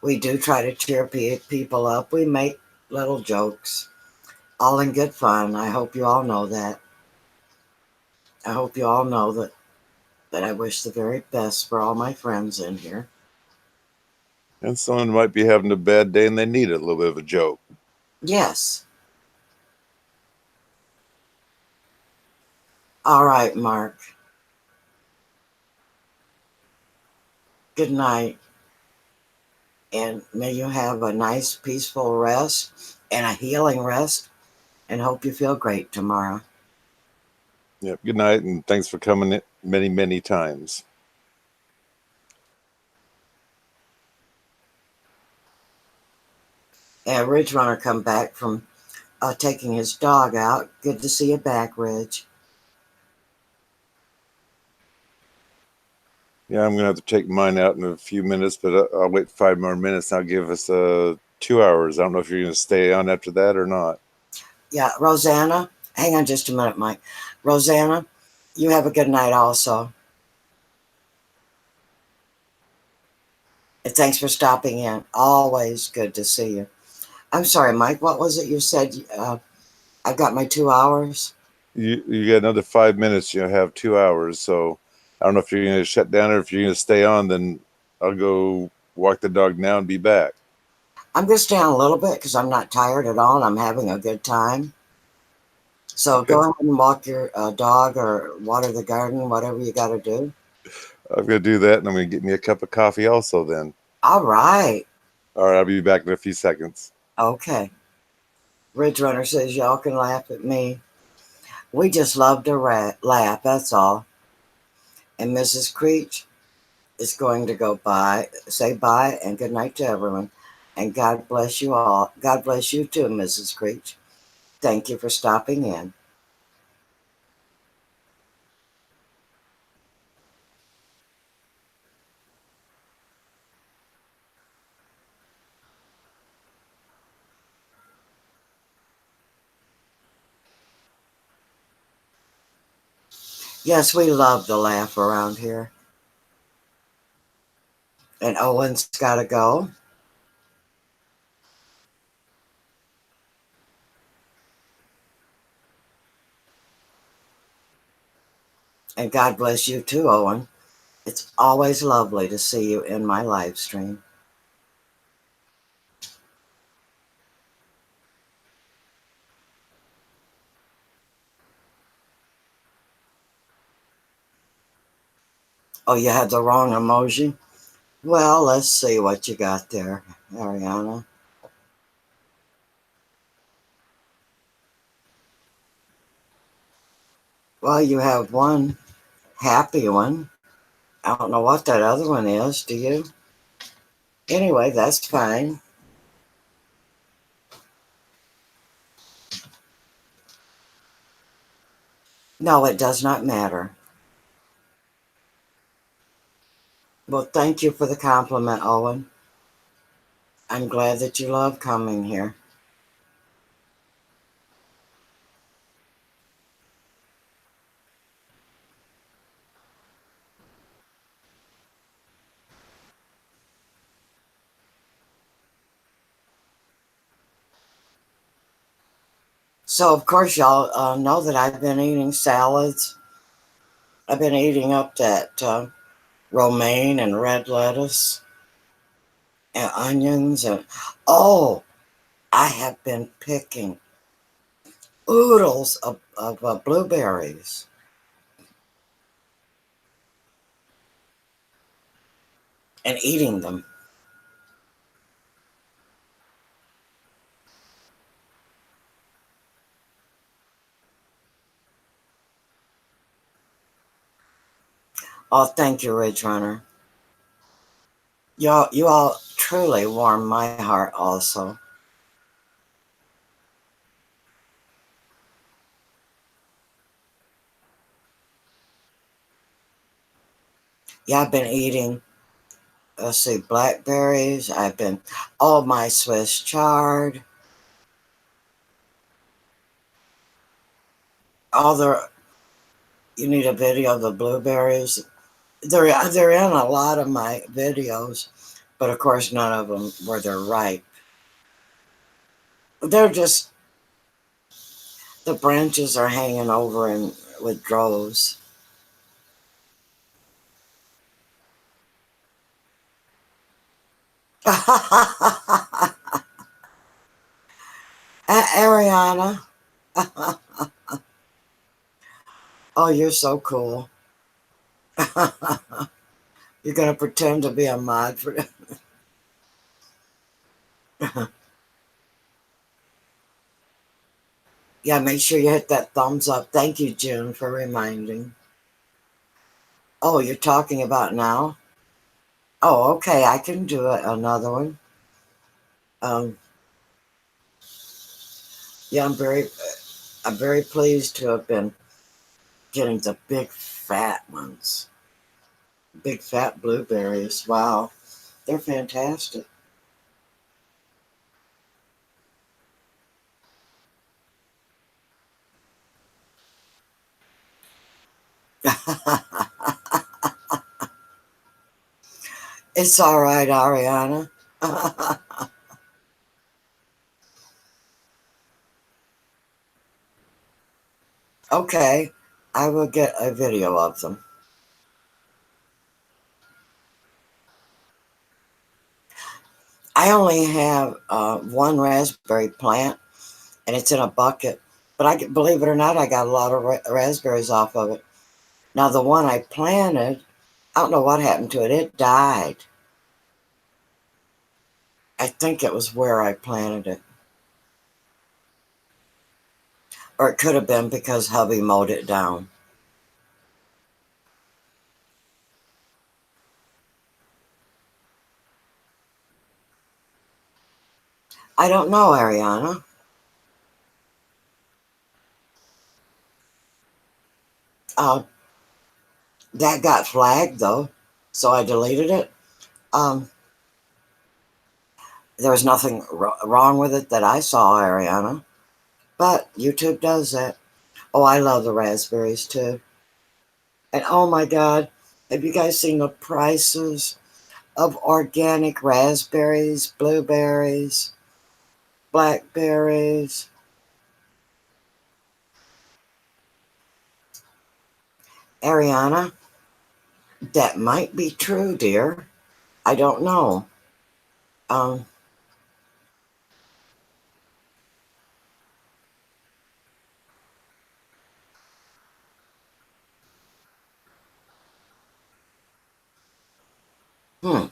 We do try to cheer people up. We make little jokes, all in good fun. I hope you all know that. I hope you all know that I wish the very best for all my friends in here. And someone might be having a bad day and they need a little bit of a joke. Yes. All right, Mark. Good night. And may you have a nice, peaceful rest and a healing rest, and hope you feel great tomorrow. Yep. Good night, and thanks for coming in many, many times. And Ridge Runner come back from taking his dog out. Good to see you back, Ridge. Yeah, I'm gonna have to take mine out in a few minutes, but I'll wait 5 more minutes. I'll give us 2 hours. I don't know if you're gonna stay on after that or not. Yeah, Rosanna, hang on just a minute, Mike. Rosanna, you have a good night also. And thanks for stopping in. Always good to see you. I'm sorry, Mike, what was it you said? I've got my 2 hours. You got another 5 minutes. You have 2 hours. So I don't know if you're gonna shut down or if you're gonna stay on. Then I'll go walk the dog now and be back. I'm going to stay on a little bit because I'm not tired at all and I'm having a good time. So Okay. go ahead and walk your dog or water the garden, whatever you got to do. I'm gonna do that, and I'm gonna get me a cup of coffee also. Then. All right. All right, I'll be back in a few seconds. Okay. Ridge Runner says y'all can laugh at me. We just love to laugh, that's all. And Mrs. Creech is going to go say bye and good night to everyone. And God bless you all. God bless you too, Mrs. Creech. Thank you for stopping in. Yes, we love to laugh around here. And Owen's got to go. And God bless you too, Owen. It's always lovely to see you in my live stream. Oh, you had the wrong emoji? Well, let's see what you got there, Ariana. Well, you have one happy one. I don't know what that other one is, do you? Anyway, that's fine. No, it does not matter. Well, thank you for the compliment, Owen. I'm glad that you love coming here. So, of course, y'all know that I've been eating salads. I've been eating up that romaine and red lettuce and onions. And oh, I have been picking oodles of blueberries and eating them. Oh, thank you, Ridge Runner. You all truly warm my heart also. Yeah, I've been eating, let's see, blackberries. Oh, my Swiss chard. All the, you need a video of the blueberries. They're in a lot of my videos, but of course none of them where they're ripe. They're just, the branches are hanging over and with droves. Ariana. Oh, you're so cool. You're gonna pretend to be a mod for yeah, make sure you hit that thumbs up. Thank you, June, for reminding. Oh, you're talking about now? Oh, okay, I can do it. Another one. Um, Yeah, I'm very pleased to have been getting the big fat ones. Big fat blueberries. Wow. They're fantastic. It's all right, Ariana. Okay, I will get a video of them. I only have one raspberry plant, and it's in a bucket. But believe it or not, I got a lot of raspberries off of it. Now the one I planted, I don't know what happened to it. It died. I think it was where I planted it, or it could have been because hubby mowed it down. I don't know, Ariana. Uh, that got flagged though, so I deleted it. Um, there was nothing wrong with it that I saw, Ariana. But YouTube does that. Oh, I love the raspberries too. And oh my God, have you guys seen the prices of organic raspberries, blueberries, blackberries? Ariana, that might be true, dear. I don't know. Um, hmm.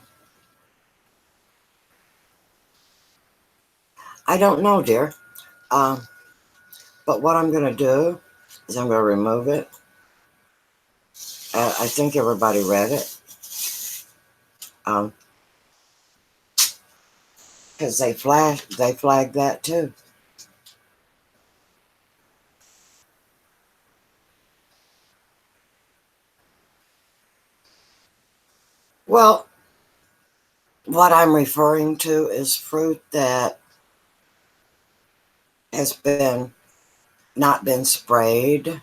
I don't know, dear. Um, but what I'm going to do is I'm going to remove it. I think everybody read it. Because they flagged that too. Well, what I'm referring to is fruit that has been not been sprayed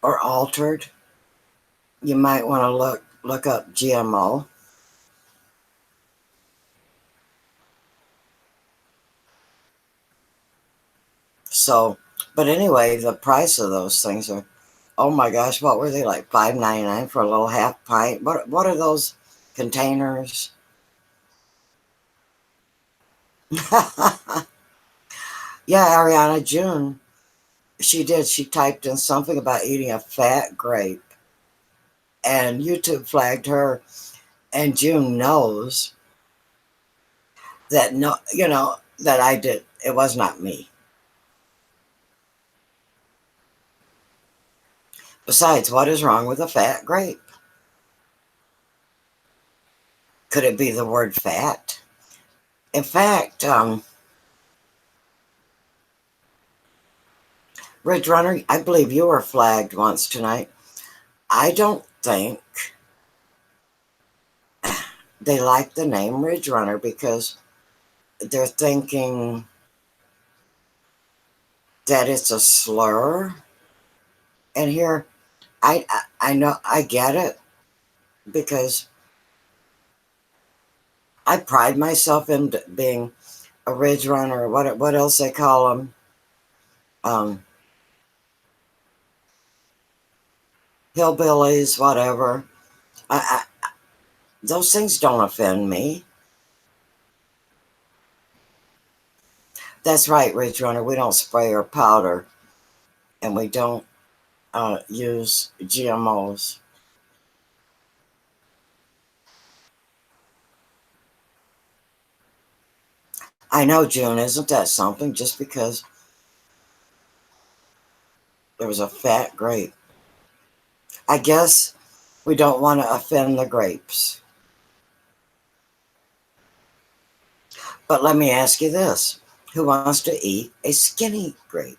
or altered. You might want to look up GMO. So, but anyway, the price of those things are, oh my gosh, what were they, like $5.99 for a little half pint? What are those containers? Yeah, Ariana June, she did. She typed in something about eating a fat grape, and YouTube flagged her. And June knows that no, that I did. It was not me. Besides, what is wrong with a fat grape? Could it be the word fat? In fact, Ridge Runner, I believe you were flagged once tonight. I don't think they like the name Ridge Runner because they're thinking that it's a slur. And here, I know I get it because I pride myself in being a Ridge Runner. What else they call them? Um, Hillbillies, whatever. Those things don't offend me. That's right, Ridge Runner. We don't spray or powder, and we don't use GMOs. I know, June, isn't that something? Just because there was a fat grape. I guess we don't want to offend the grapes. But let me ask you this. Who wants to eat a skinny grape?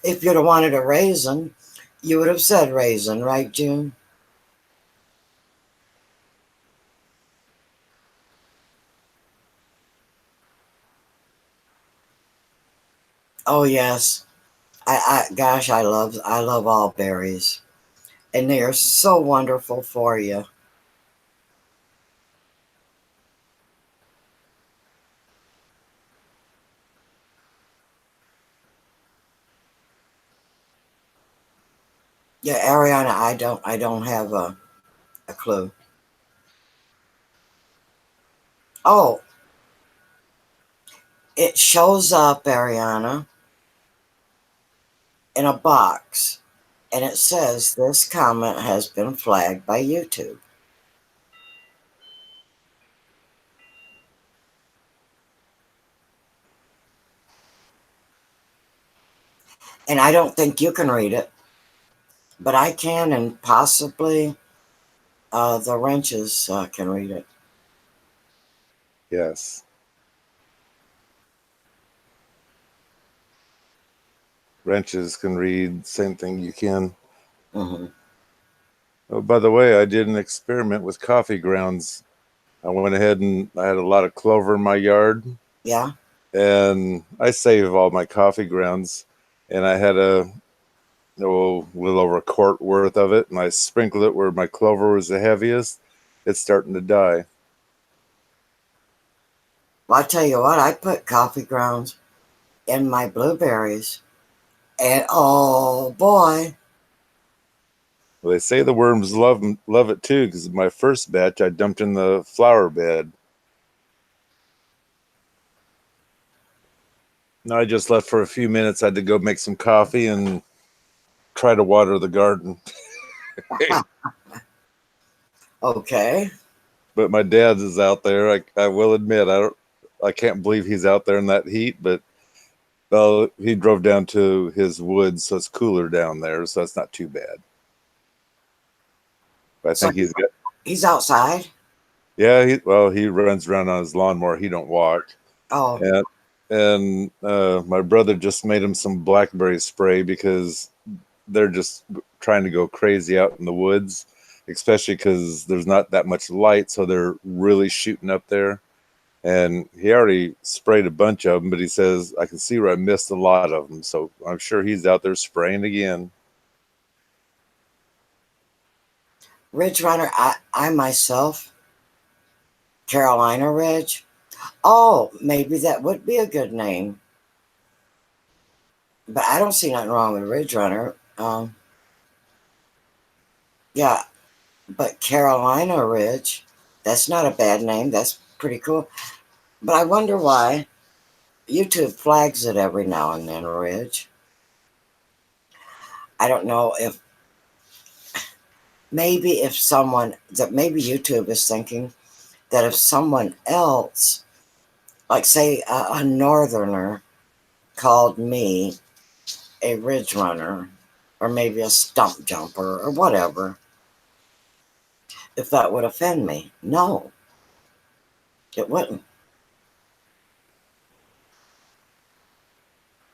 If you'd have wanted a raisin, you would have said raisin, right, June? Oh yes. Gosh, I love all berries. And they are so wonderful for you. Yeah, Ariana, I don't have a clue. Oh, it shows up, Ariana, in a box, and it says this comment has been flagged by YouTube. And I don't think you can read it, but I can, and possibly the wrenches can read it. Yes. Wrenches can read, same thing you can. Hmm. Oh, by the way, I did an experiment with coffee grounds. I went ahead and I had a lot of clover in my yard, Yeah. and I save all my coffee grounds. And I had a little over a quart worth of it, and I sprinkled it where my clover was the heaviest. It's starting to die. Well, I tell you what, I put coffee grounds in my blueberries, and oh boy, Well, they say the worms love it too, because my first batch I dumped in the flower bed. No, I just left for a few minutes. I had to go make some coffee and try to water the garden. okay. But my dad's is out there. I will admit I can't believe he's out there in that heat. But well, he drove down to his woods, so it's cooler down there, so it's not too bad. But I So think he's got he's outside. yeah. He runs around on his lawnmower. He don't walk. Oh, And my brother just made him some blackberry spray because they're just trying to go crazy out in the woods, especially because there's not that much light, so they're really shooting up there. And he already sprayed a bunch of them, but he says I can see where I missed a lot of them, so I'm sure he's out there spraying again. Ridge Runner. I myself, Carolina Ridge. Oh, maybe that would be a good name. But I don't see nothing wrong with Ridge Runner. Yeah, but Carolina Ridge, that's not a bad name. That's pretty cool. But I wonder why YouTube flags it every now and then, Ridge. I don't know if maybe if someone that maybe YouTube is thinking that if someone else, like say a northerner, called me a ridge runner or maybe a stump jumper or whatever, if that would offend me. No, it wouldn't.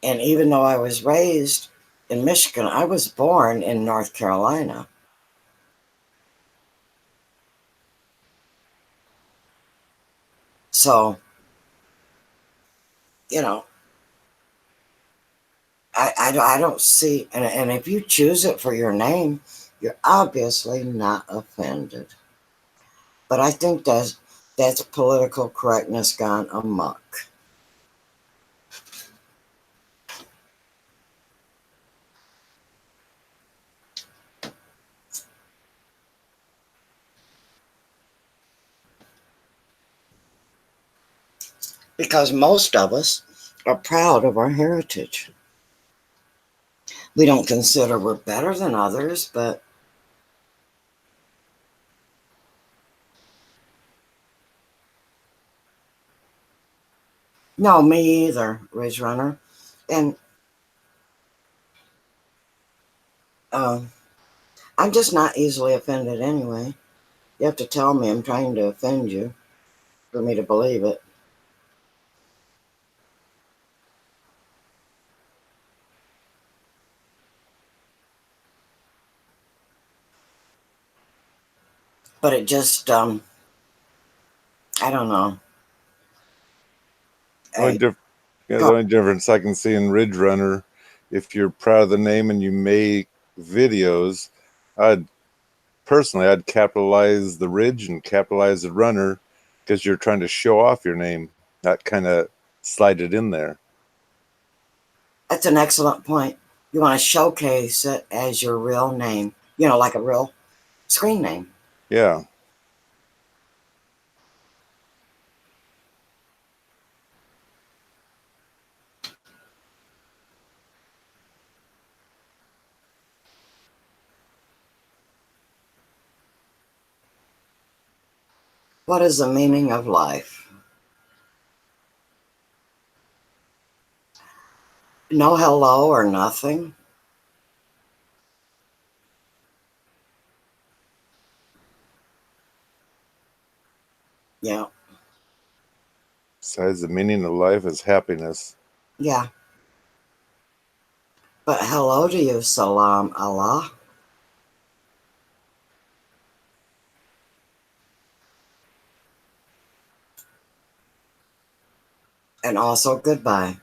And even though I was raised in Michigan, I was born in North Carolina. So, you know, I don't see, and if you choose it for your name, you're obviously not offended. But I think that's political correctness gone amok. Because most of us are proud of our heritage. We don't consider we're better than others, but no, me either, Ridge Runner. And um, I'm just not easily offended anyway. You have to tell me I'm trying to offend you for me to believe it. But it just, I don't know. Only I, diff- yeah, the go- only difference I can see in Ridge Runner, if you're proud of the name and you make videos, I'd I'd capitalize the Ridge and capitalize the Runner because you're trying to show off your name. That kind of slide it in there. that's an excellent point. You want to showcase it as your real name, like a real screen name. Yeah. What is the meaning of life? No hello or nothing? Yeah, Besides, the meaning of life is happiness. yeah. But hello to you, Salam Allah. And also goodbye.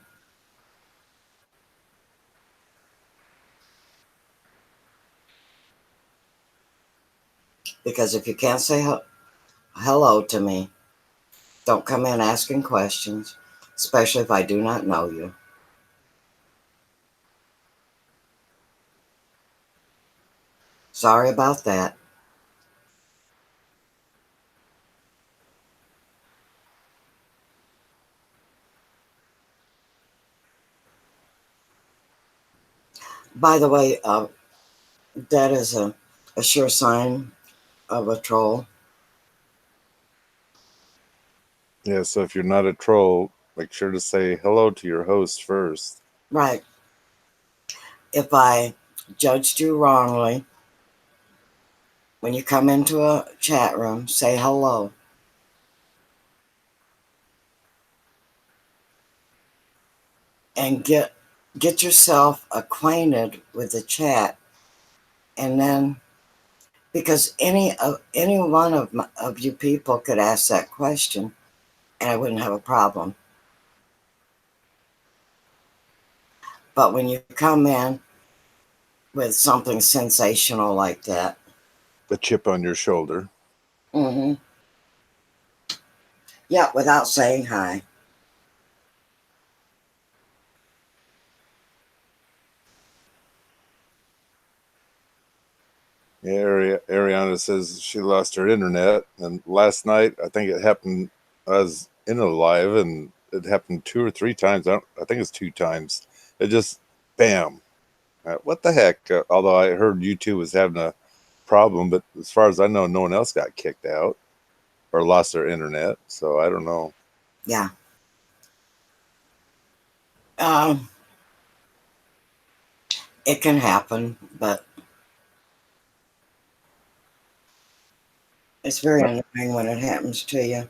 Because if you can't say hello to me, don't come in asking questions, especially if I do not know you. Sorry about that. By the way, that is a sure sign of a troll. Yeah, so if you're not a troll, make sure to say hello to your host first. Right. If I judged you wrongly, when you come into a chat room, say hello. And get yourself acquainted with the chat, and then because any one of you people could ask that question, and I wouldn't have a problem. But when you come in with something sensational like that, The chip on your shoulder. mm-hmm, yeah, without saying hi, Yeah, Ariana says she lost her internet, and last night I think it happened. I was in a live, and it happened 2 or 3 times. I think it's 2 times. It just bam. What the heck? Although I heard YouTube was having a problem, but as far as I know, no one else got kicked out or lost their internet. So I don't know. yeah. Um, it can happen, but it's very annoying when it happens to you.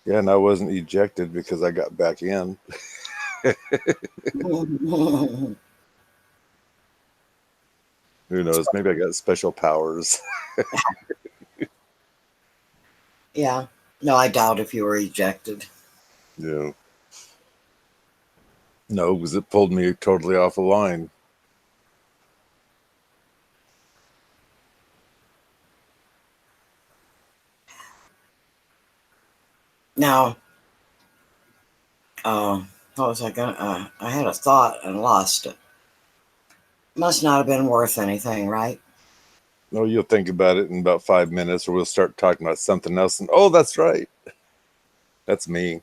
Yeah, and I wasn't ejected because I got back in. Who knows? Maybe I got special powers. Yeah. No, I doubt if you were ejected. Yeah. No, because it pulled me totally off the line. Now, what was I gonna? I had a thought and lost it. Must not have been worth anything, right? No, you'll think about it in about 5 minutes, or we'll start talking about something else. And oh, that's right. That's me.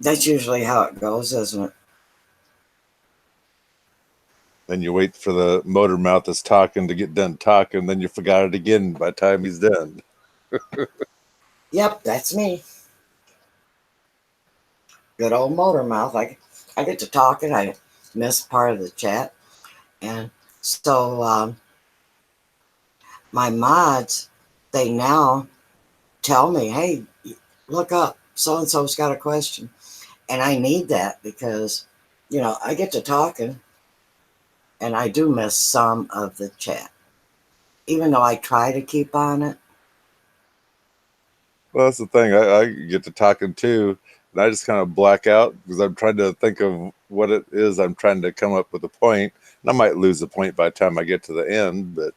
That's usually how it goes, isn't it? Then you wait for the motor mouth that's talking to get done talking, then you forgot it again by the time he's done. Yep, that's me. Good old motor mouth. I get to talking. I miss part of the chat, and so my mods, they now tell me, hey, look up, so and so's got a question. And I need that because, I get to talking and I do miss some of the chat, even though I try to keep on it. Well, that's the thing. I get to talking too, and I just kind of black out because I'm trying to think of what it is. I'm trying to come up with a point, and I might lose the point by the time I get to the end. But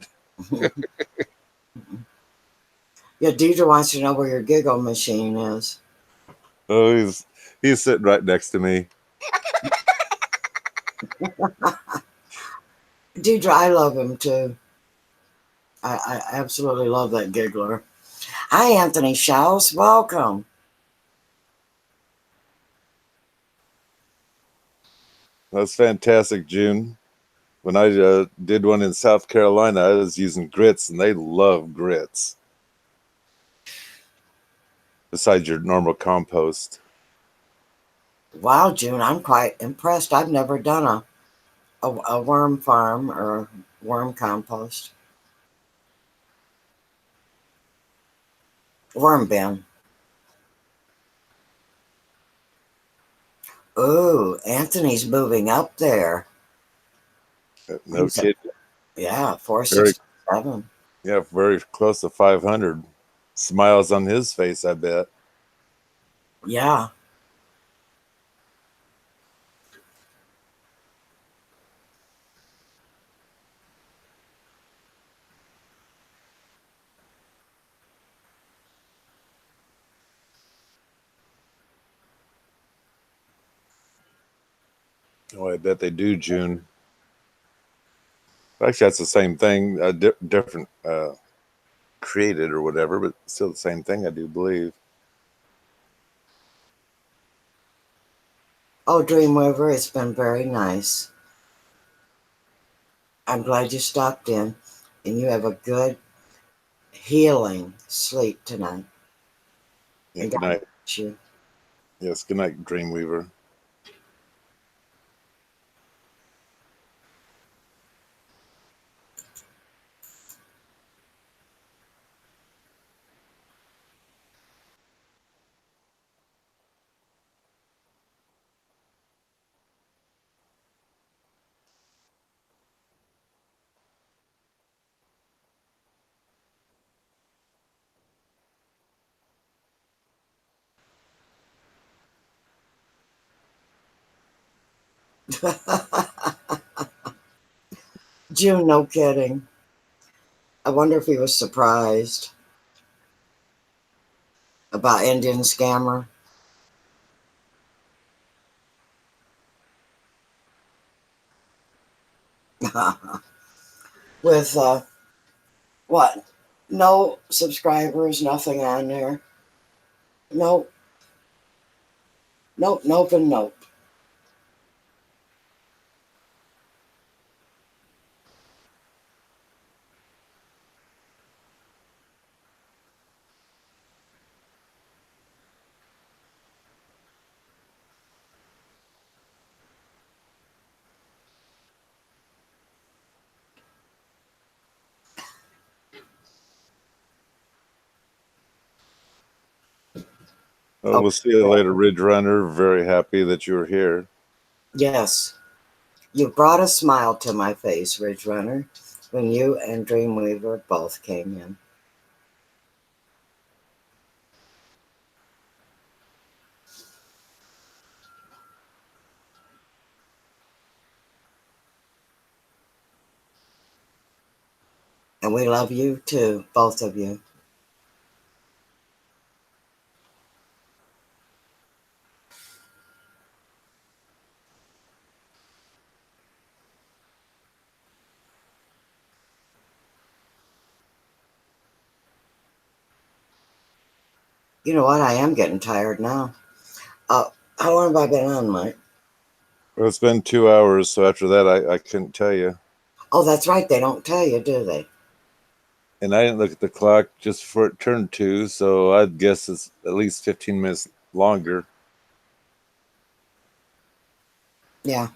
Yeah, Deidre wants to know where your giggle machine is. oh, he's sitting right next to me. Deidre, I love him too. I absolutely love that giggler. Hi, Anthony Schaus. Welcome. That's fantastic, June. When I did one in South Carolina, I was using grits, and they love grits. Besides your normal compost. Wow, June, I'm quite impressed. I've never done a worm farm or worm compost. Worm bin. Ooh, Anthony's moving up there. No He's kidding. Yeah, Very, 467. yeah, very close to 500. Smiles on his face, I bet. Yeah. Oh, I bet they do, June. Actually, that's the same thing, different created or whatever, but still the same thing, I do believe. Oh, Dreamweaver, it's been very nice. I'm glad you stopped in and you have a good healing sleep tonight. Yeah, And good God night. bless you. Yes, good night, Dreamweaver. June, no kidding. I wonder if he was surprised about Indian Scammer. With what? No subscribers, nothing on there. Nope, nope, nope, and nope. Oh, Oh, we'll see you later, Ridge Runner. Very happy that you were here. yes. You brought a smile to my face, Ridge Runner, when you and Dreamweaver both came in. And we love you too, both of you. You know what? I am getting tired now. How long have I been on, Mike? Well, it's been 2 hours, so after that, I couldn't tell you. Oh, that's right. They don't tell you, do they? And I didn't look at the clock just before it turned 2, so I'd guess it's at least 15 minutes longer. Yeah.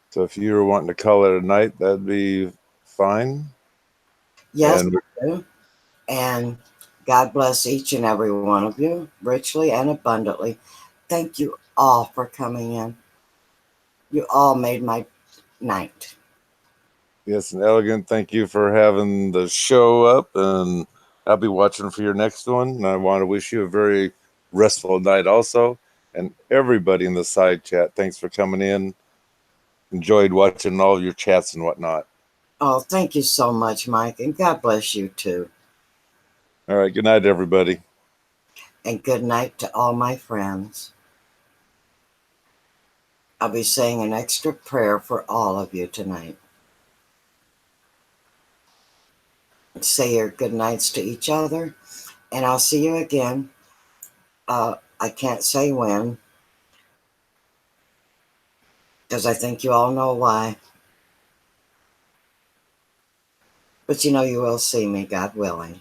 So if you were wanting to call it a night, that'd be fine. Yes, And I do. And God bless each and every one of you richly and abundantly. Thank you all for coming in. You all made my night. yes, and Elegant, thank you for having the show up, and I'll be watching for your next one. And I want to wish you a very restful night also. And everybody in the side chat, thanks for coming in. Enjoyed watching all of your chats and whatnot. Oh, thank you so much, Mike. And God bless you too. All right, good night, everybody. And good night to all my friends. I'll be saying an extra prayer for all of you tonight. Say your good nights to each other, and I'll see you again. I can't say when, because I think you all know why. But you know you will see me, God willing.